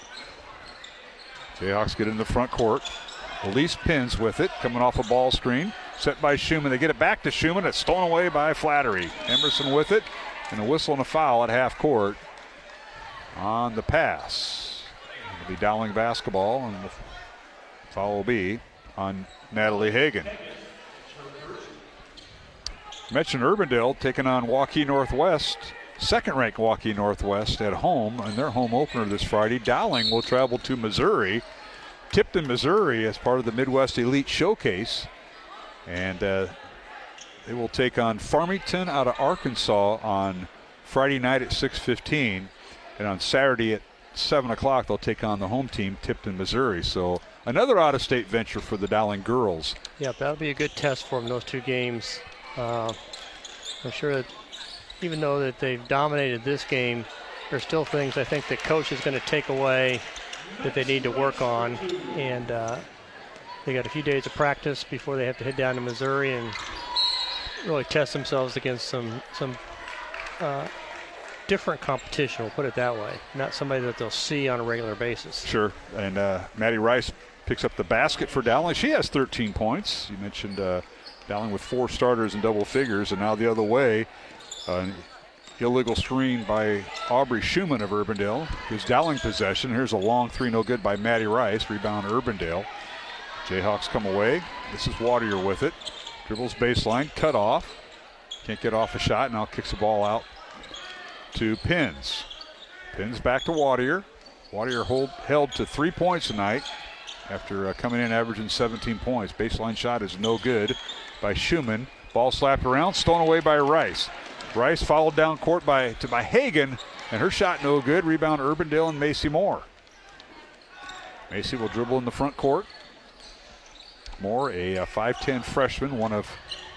Jayhawks get in the front court. Elise Pins with it, coming off a ball screen. Set by Schumann. They get it back to Schumann. It's stolen away by Flattery. Emerson with it. And a whistle and a foul at half court on the pass. It'll be Dowling basketball, and the foul will be on Natalie Hagan. Mentioned Urbandale taking on Waukee Northwest, second-ranked Waukee Northwest at home in their home opener this Friday. Dowling will travel to Missouri, Tipton, Missouri, as part of the Midwest Elite Showcase. And they will take on Farmington out of Arkansas on Friday night at 6:15. And on Saturday at 7 o'clock, they'll take on the home team, Tipton, Missouri. So another out-of-state venture for the Dowling girls. Yeah, that'll be a good test for them, those two games. I'm sure that even though that they've dominated this game, there's still things I think the coach is going to take away that they need to work on. And they got a few days of practice before they have to head down to Missouri and really test themselves against some different competition, we'll put it that way. Not somebody that they'll see on a regular basis. Sure. And Maddie Rice picks up the basket for Dowling. She has 13 points. You mentioned Dowling with 4 starters in double figures, and now the other way. Illegal screen by Aubrey Schumann of Urbandale. Gives Dowling possession. Here's a long three, no good by Maddie Rice. Rebound Urbandale. Jayhawks come away. This is Warrior with it. Dribbles baseline, cut off. Can't get off a shot, now kicks the ball out to Pins. Pins back to Warrior. Warrior held to 3 points tonight after coming in averaging 17 points. Baseline shot is no good by Schumann. Ball slapped around, stolen away by Rice. Rice followed down court by Hagan, and her shot no good. Rebound Urbandale and Macy Moore. Macy will dribble in the front court. Moore, a 5'10 freshman, one of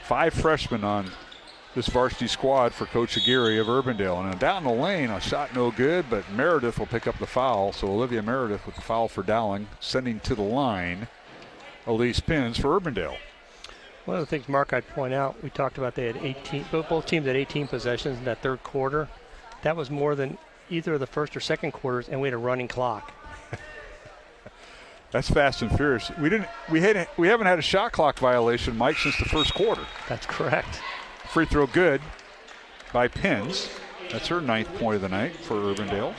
5 freshmen on this varsity squad for Coach Aguirre of Urbandale. And down the lane, a shot no good, but Meredith will pick up the foul. So Olivia Meredith with the foul for Dowling, sending to the line Elise Pins for Urbandale. One of the things, Mark, I'd point out, we talked about they had 18, both teams had 18 possessions in that third quarter. That was more than either of the first or second quarters, and we had a running clock. That's fast and furious. We haven't had a shot clock violation, Mike, since the first quarter. That's correct. Free throw good by Pins. That's her 9th point of the night for Urbandale.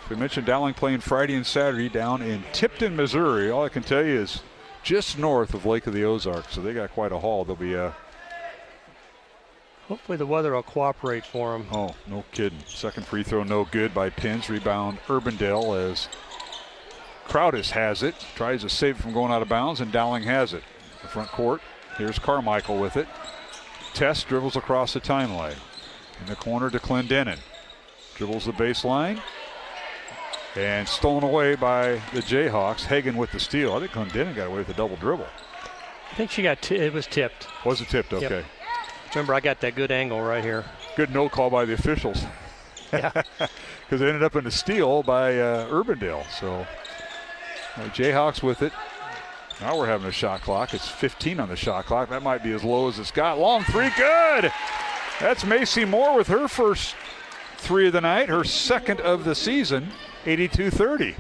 We mentioned Dowling playing Friday and Saturday down in Tipton, Missouri. All I can tell you is just north of Lake of the Ozarks, so they got quite a haul. They'll be hopefully the weather will cooperate for them. Oh, no kidding. Second free throw no good by Pins. Rebound Urbandale as Crowdis has it. Tries to save it from going out of bounds, and Dowling has it. The front court. Here's Carmichael with it. Tess dribbles across the timeline. In the corner to Clendenin. Dribbles the baseline. And stolen away by the Jayhawks. Hagan with the steal. I think Clendenin got away with a double dribble. I think she got it was tipped. Was it tipped? Okay. Yep. Remember, I got that good angle right here. Good no call by the officials. Yeah. Because it ended up in a steal by Urbandale. So Jayhawks with it. Now we're having a shot clock. It's 15 on the shot clock. That might be as low as it's got. Long three, good. That's Macy Moore with her first three of the night, her second of the season, 82-30.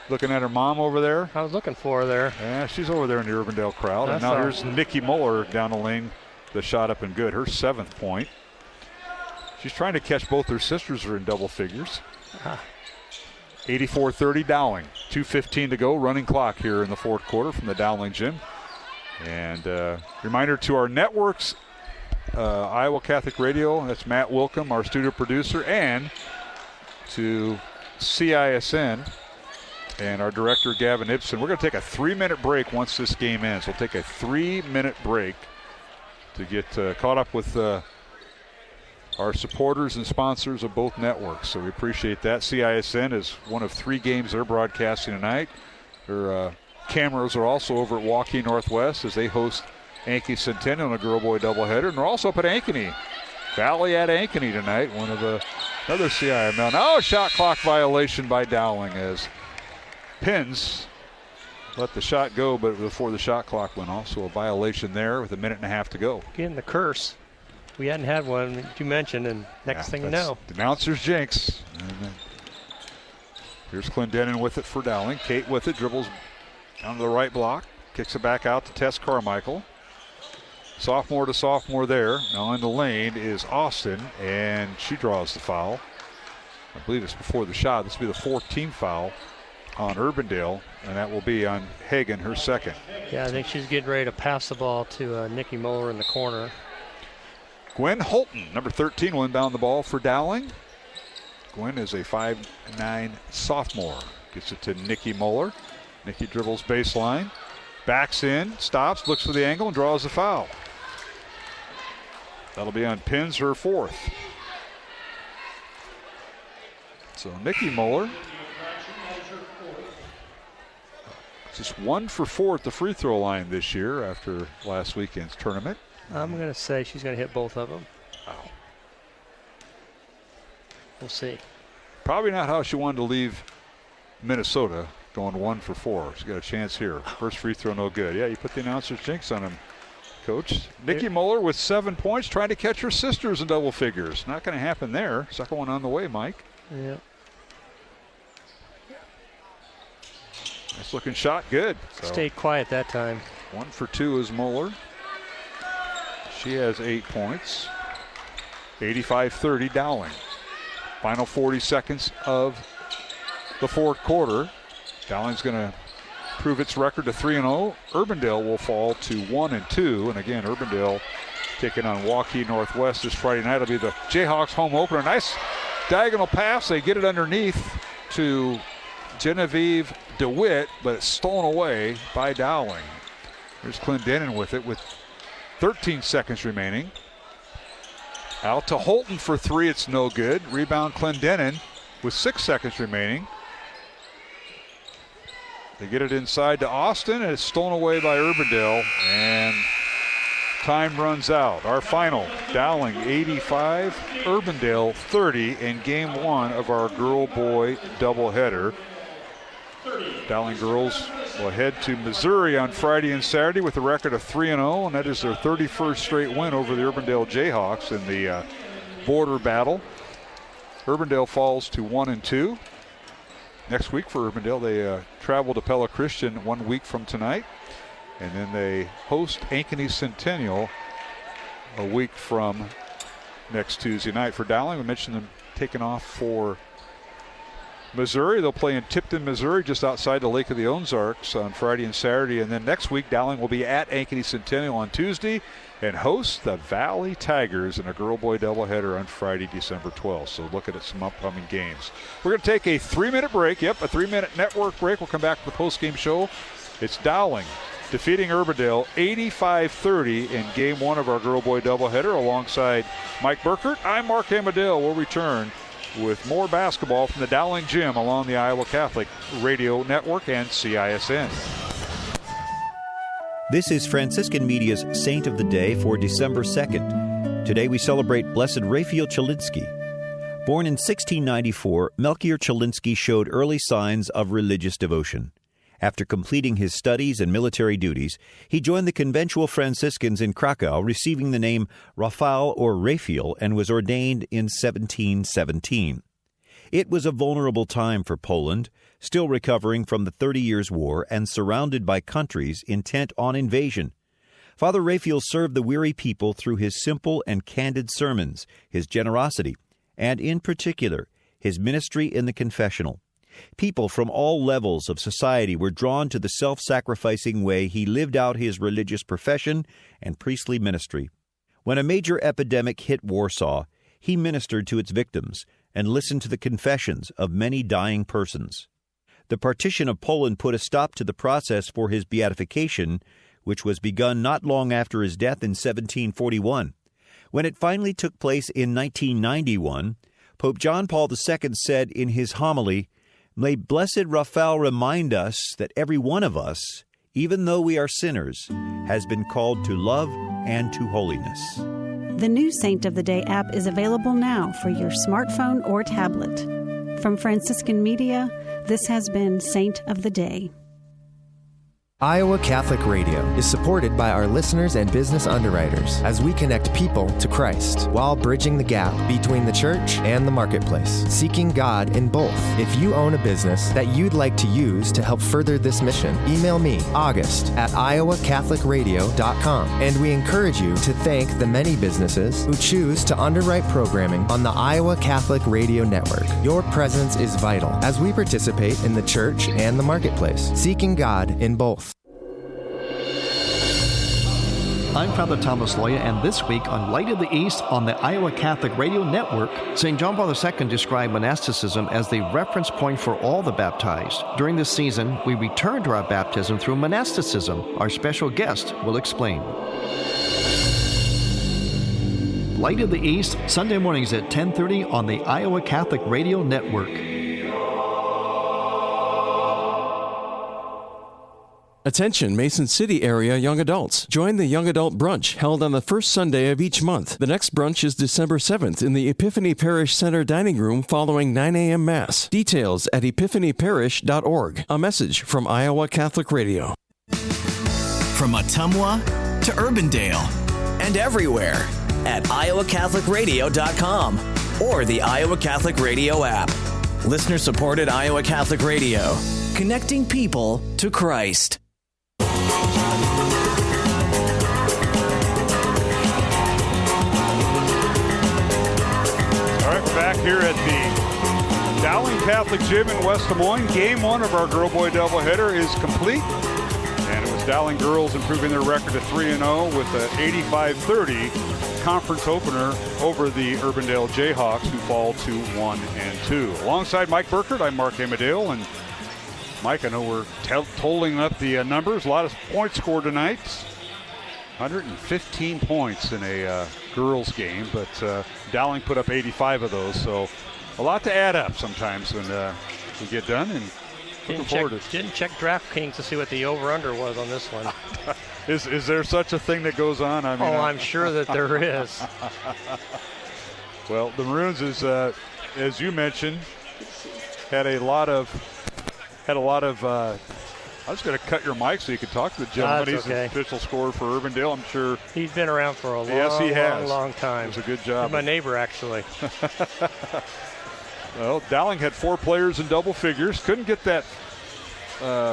Looking at her mom over there. I was looking for her there. Yeah, she's over there in the Urbandale crowd. And now here's Nikki Muller down the lane. The shot up and good. Her 7th point. She's trying to catch both her sisters are in double figures. 84-30 Dowling. 2:15 to go. Running clock here in the fourth quarter from the Dowling gym. And reminder to our networks, Iowa Catholic Radio. That's Matt Wilkham, our studio producer, and to CISN. And our director, Gavin Ibsen. We're going to take a 3-minute break once this game ends. We'll take a 3-minute break to get caught up with our supporters and sponsors of both networks. So we appreciate that. CISN is one of 3 games they're broadcasting tonight. Their cameras are also over at Waukee Northwest as they host Ankeny Centennial in a girl-boy doubleheader. And they're also up at Ankeny. Valley at Ankeny tonight. One of the another CIML. Now a shot clock violation by Dowling as Pins let the shot go, but before the shot clock went off, so a violation there with 1.5 minutes to go. Getting the curse. We hadn't had one that you mentioned, and next thing you know. The announcer's jinx. And here's Clendenin with it for Dowling. Kate with it, dribbles down to the right block, kicks it back out to Tess Carmichael. Sophomore to sophomore there. Now in the lane is Austin, and she draws the foul. I believe it's before the shot. This will be the 14th foul on Urbandale, and that will be on Hagen, her 2nd. Yeah, I think she's getting ready to pass the ball to Nikki Muller in the corner. Gwen Holton, number 13, will inbound the ball for Dowling. Gwen is a 5'9" sophomore. Gets it to Nikki Muller. Nikki dribbles baseline, backs in, stops, looks for the angle, and draws the foul. That'll be on Pins, her 4th. So Nikki Muller, just 1 for 4 at the free throw line this year after last weekend's tournament. I'm going to say she's going to hit both of them. Wow. We'll see. Probably not how she wanted to leave Minnesota, going 1 for 4. She's got a chance here. First free throw, no good. Yeah, you put the announcer's jinx on him, Coach. Nikki Muller with 7 points, trying to catch her sisters in double figures. Not going to happen there. Second one on the way, Mike. Yeah. Nice looking shot, good. So stayed quiet that time. 1 for 2 is Muller. She has 8 points. 85-30 Dowling. Final 40 seconds of the fourth quarter. Dowling's going to prove its record to 3-0. Urbandale will fall to 1-2. And again, Urbandale taking on Waukee Northwest this Friday night. It'll be the Jayhawks home opener. Nice diagonal pass. They get it underneath to Genevieve DeWitt, but it's stolen away by Dowling. There's Clendenin with it with 13 seconds remaining. Out to Holton for 3. It's no good. Rebound Clendenin with 6 seconds remaining. They get it inside to Austin, and it's stolen away by Urbandale, and time runs out. Our final, Dowling 85, Urbandale 30 in game 1 of our girl-boy doubleheader. Dowling girls will head to Missouri on Friday and Saturday with a record of 3-0, and that is their 31st straight win over the Urbandale Jayhawks in the border battle. Urbandale falls to 1-2. Next week for Urbandale, they travel to Pella Christian 1 week from tonight, and then they host Ankeny Centennial a week from next Tuesday night. For Dowling, we mentioned them taking off for Missouri. They'll play in Tipton, Missouri, just outside the Lake of the Ozarks on Friday and Saturday. And then next week, Dowling will be at Ankeny Centennial on Tuesday and host the Valley Tigers in a girl-boy doubleheader on Friday, December 12th. So looking at some upcoming games. We're going to take a 3-minute break. Yep, a 3-minute network break. We'll come back to the post-game show. It's Dowling defeating Urbandale 85-30 in game 1 of our girl-boy doubleheader. Alongside Mike Burkert, I'm Mark Amadale. We'll return with more basketball from the Dowling Gym along the Iowa Catholic Radio Network and CISN. This is Franciscan Media's Saint of the Day for December 2nd. Today we celebrate Blessed Raphael Chilinsky. Born in 1694, Melchior Chilinsky showed early signs of religious devotion. After completing his studies and military duties, he joined the conventual Franciscans in Krakow, receiving the name Raphael or Raphael, and was ordained in 1717. It was a vulnerable time for Poland, still recovering from the 30 Years' War and surrounded by countries intent on invasion. Father Raphael served the weary people through his simple and candid sermons, his generosity, and in particular, his ministry in the confessional. People from all levels of society were drawn to the self-sacrificing way he lived out his religious profession and priestly ministry. When a major epidemic hit Warsaw, he ministered to its victims and listened to the confessions of many dying persons. The partition of Poland put a stop to the process for his beatification, which was begun not long after his death in 1741. When it finally took place in 1991, Pope John Paul II said in his homily, "May Blessed Raphael remind us that every one of us, even though we are sinners, has been called to love and to holiness." The new Saint of the Day app is available now for your smartphone or tablet. From Franciscan Media, this has been Saint of the Day. Iowa Catholic Radio is supported by our listeners and business underwriters as we connect people to Christ while bridging the gap between the church and the marketplace, seeking God in both. If you own a business that you'd like to use to help further this mission, email me, august@iowacatholicradio.com, and we encourage you to thank the many businesses who choose to underwrite programming on the Iowa Catholic Radio Network. Your presence is vital as we participate in the church and the marketplace, seeking God in both. I'm Father Thomas Loya, and this week on Light of the East on the Iowa Catholic Radio Network, St. John Paul II described monasticism as the reference point for all the baptized. During this season, we return to our baptism through monasticism. Our special guest will explain. Light of the East, Sunday mornings at 10:30 on the Iowa Catholic Radio Network. Attention, Mason City area young adults. Join the Young Adult Brunch held on the first Sunday of each month. The next brunch is December 7th in the Epiphany Parish Center Dining Room following 9 a.m. Mass. Details at epiphanyparish.org. A message from Iowa Catholic Radio. From Ottumwa to Urbandale and everywhere at iowacatholicradio.com or the Iowa Catholic Radio app. Listener-supported Iowa Catholic Radio, connecting people to Christ. All right, we're back here at the Dowling Catholic Gym in West Des Moines. Game one of our girl-boy doubleheader is complete. And it was Dowling girls improving their record to 3-0 with an 85-30 conference opener over the Urbandale Jayhawks, who fall to 1-2. Alongside Mike Burkert, I'm Mark Amadale. And Mike, I know we're totaling up the numbers. A lot of points scored tonight. 115 points in a girls game, but Dowling put up 85 of those. So a lot to add up sometimes when we get done. And didn't check DraftKings to see what the over/under was on this one. Is there such a thing that goes on? I mean, I'm sure that there is. Well, the Maroons, as you mentioned, had a lot of. I was going to cut your mic so you could talk to the gentleman. He's the official scorer for Urbandale. I'm sure he's been around for a long time. It was a good job. He's my neighbor, actually. Well, Dowling had 4 players in double figures. Couldn't get that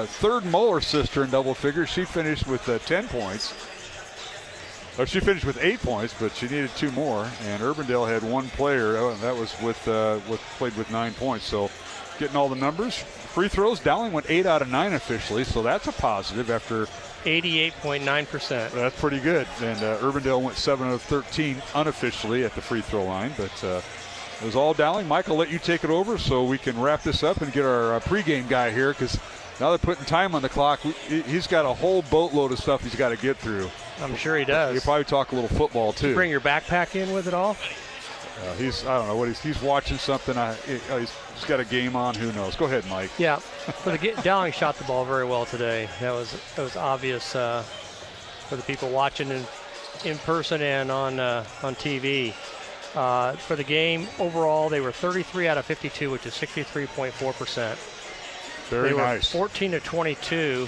third Muller sister in double figures. She finished with 10 points. Or she finished with 8 points, but she needed 2 more. And Urbandale had 1 player. That was played with 9 points. So getting all the numbers. Free throws, Dowling went 8 out of 9 officially, so that's a positive after 88.9%. That's pretty good. And Urbandale went 7 of 13 unofficially at the free throw line, but it was all Dowling. Mike, I'll let you take it over so we can wrap this up and get our pregame guy here, because now they're putting time on the clock. He's got a whole boatload of stuff he's got to get through. I'm sure he does. He'll probably talk a little football too. Did you bring your backpack in with it all? I don't know what he's watching something. He's got a game on. Who knows? Go ahead, Mike. Yeah, Dowling shot the ball very well today. That was obvious for the people watching in person and on TV. For the game overall, they were 33 out of 52, which is 63.4%. Very nice. 14 of 22,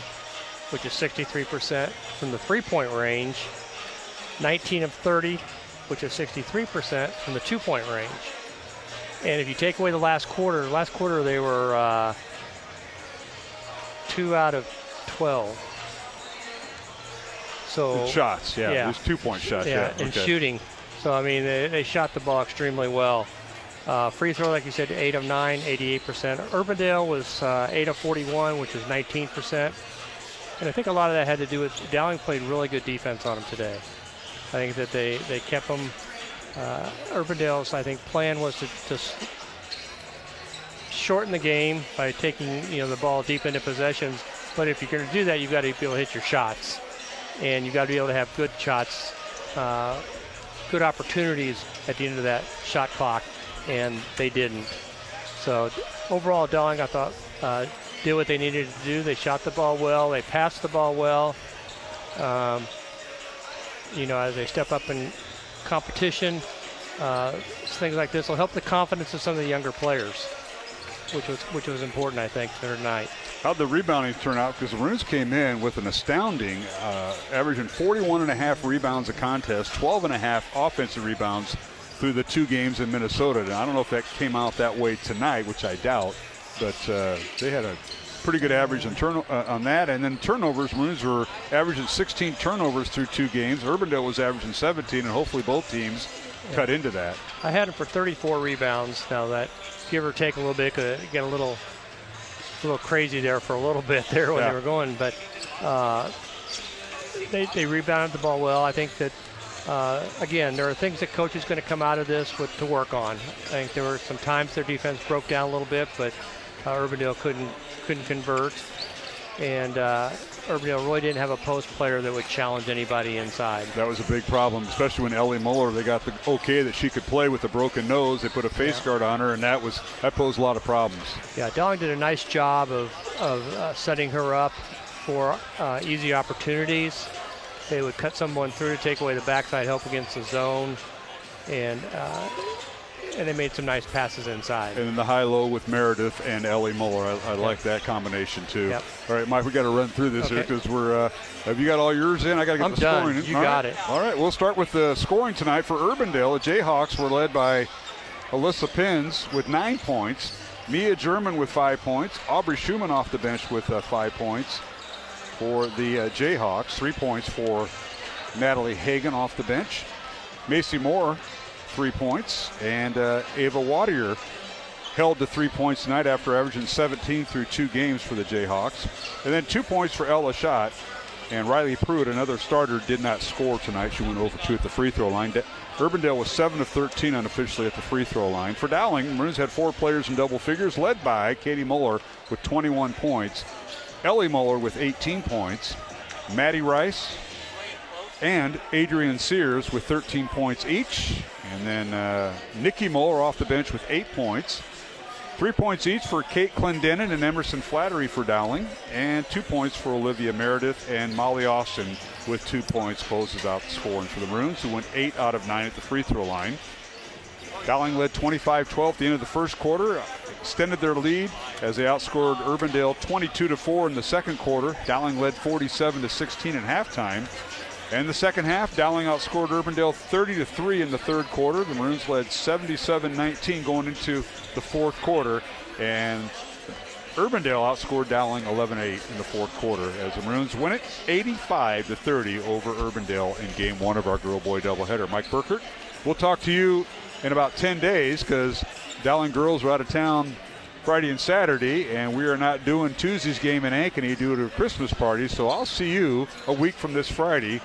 which is 63% from the three-point range. 19 of 30, which is 63% from the two-point range. And if you take away the last quarter they were 2 out of 12. So in shots, yeah. There's 2-point shots. Yeah, and shooting. So, I mean, they shot the ball extremely well. Free throw, like you said, 8 of 9, 88%. Urbandale was 8 of 41, which is 19%. And I think a lot of that had to do with Dowling played really good defense on them today. I think that they kept them. Urbandale's, I think, plan was to shorten the game by taking the ball deep into possessions. But if you're going to do that, you've got to be able to hit your shots, and you've got to be able to have good shots, good opportunities at the end of that shot clock, and they didn't. So overall, Dowling, I thought, did what they needed to do. They shot the ball well. They passed the ball well. As they step up in competition, things like this will help the confidence of some of the younger players, which was important, I think, tonight. How'd the rebounding turn out? Because the Maroons came in with an astounding, averaging 41.5 rebounds a contest, 12.5 offensive rebounds through the 2 games in Minnesota. And I don't know if that came out that way tonight, which I doubt, but they had a pretty good average on that. And then turnovers, Maroons were averaging 16 turnovers through 2 games. Urbandale was averaging 17, and hopefully both teams cut into that. I had them for 34 rebounds. Now that, give or take a little bit, could get a little crazy there for a little bit there when they were going, but they rebounded the ball well. I think that again, there are things that coach is going to come out of this to work on. I think there were some times their defense broke down a little bit, but Urbandale couldn't convert, and Urbandale really didn't have a post player that would challenge anybody inside. That was a big problem, especially when Ellie Muller, they got the okay that she could play with a broken nose. They put a face guard on her, and that posed a lot of problems. Yeah, Dowling did a nice job of setting her up for easy opportunities. They would cut someone through to take away the backside help against the zone, and they made some nice passes inside. And then the high-low with Meredith and Ellie Muller. I like that combination, too. Yep. All right, Mike, we got to run through this here because we're have you got all yours in? I got to get the scoring in. You got it. All right, we'll start with the scoring tonight for Urbandale. The Jayhawks were led by Alyssa Pins with 9 points, Mia German with 5 points, Aubrey Schumann off the bench with 5 points for the Jayhawks, 3 points for Natalie Hagan off the bench, Macy Moore 3 points, and Ava Wadier held to 3 points tonight after averaging 17 through 2 games for the Jayhawks. And then 2 points for Ella Schott, and Riley Pruitt, another starter, did not score tonight. She went over 2 at the free throw line. Urbandale was 7 of 13 unofficially at the free throw line. For Dowling, Maroons had 4 players in double figures, led by Katie Muller with 21 points, Ellie Muller with 18 points, Maddie Rice and Adrian Sears with 13 points each. And then Nikki Muller off the bench with 8 points. 3 points each for Kate Clendenin and Emerson Flattery for Dowling. And 2 points for Olivia Meredith, and Molly Austin with 2 points closes out the scoring for the Maroons, who went 8 out of 9 at the free throw line. Dowling led 25-12 at the end of the first quarter, extended their lead as they outscored Urbandale 22-4 in the second quarter. Dowling led 47-16 at halftime. And the second half, Dowling outscored Urbandale 30-3 in the third quarter. The Maroons led 77-19 going into the fourth quarter. And Urbandale outscored Dowling 11-8 in the fourth quarter as the Maroons win it 85-30 over Urbandale in game 1 of our girl-boy doubleheader. Mike Burkert, we'll talk to you in about 10 days because Dowling girls are out of town Friday and Saturday, and we are not doing Tuesday's game in Ankeny due to a Christmas party, so I'll see you a week from this Friday.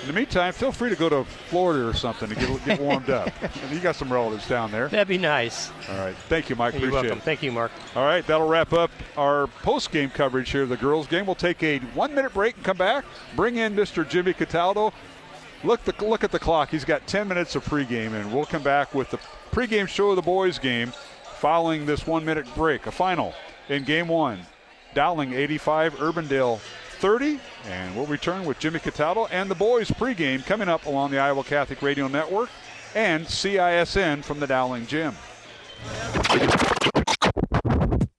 In the meantime, feel free to go to Florida or something to get warmed up. You got some relatives down there. That'd be nice. All right. Thank you, Mike. You're Appreciate welcome. it. Thank you, Mark. All right. That'll wrap up our post-game coverage here of the girls' game. We'll take a 1-minute break and come back. Bring in Mr. Jimmy Cataldo. Look at the clock. He's got 10 minutes of pregame, and we'll come back with the pregame show of the boys' game following this 1-minute break. A final in game 1. Dowling 85, Urbandale 30, and we'll return with Jimmy Cataldo and the boys pregame coming up along the Iowa Catholic Radio Network and CISN from the Dowling Gym.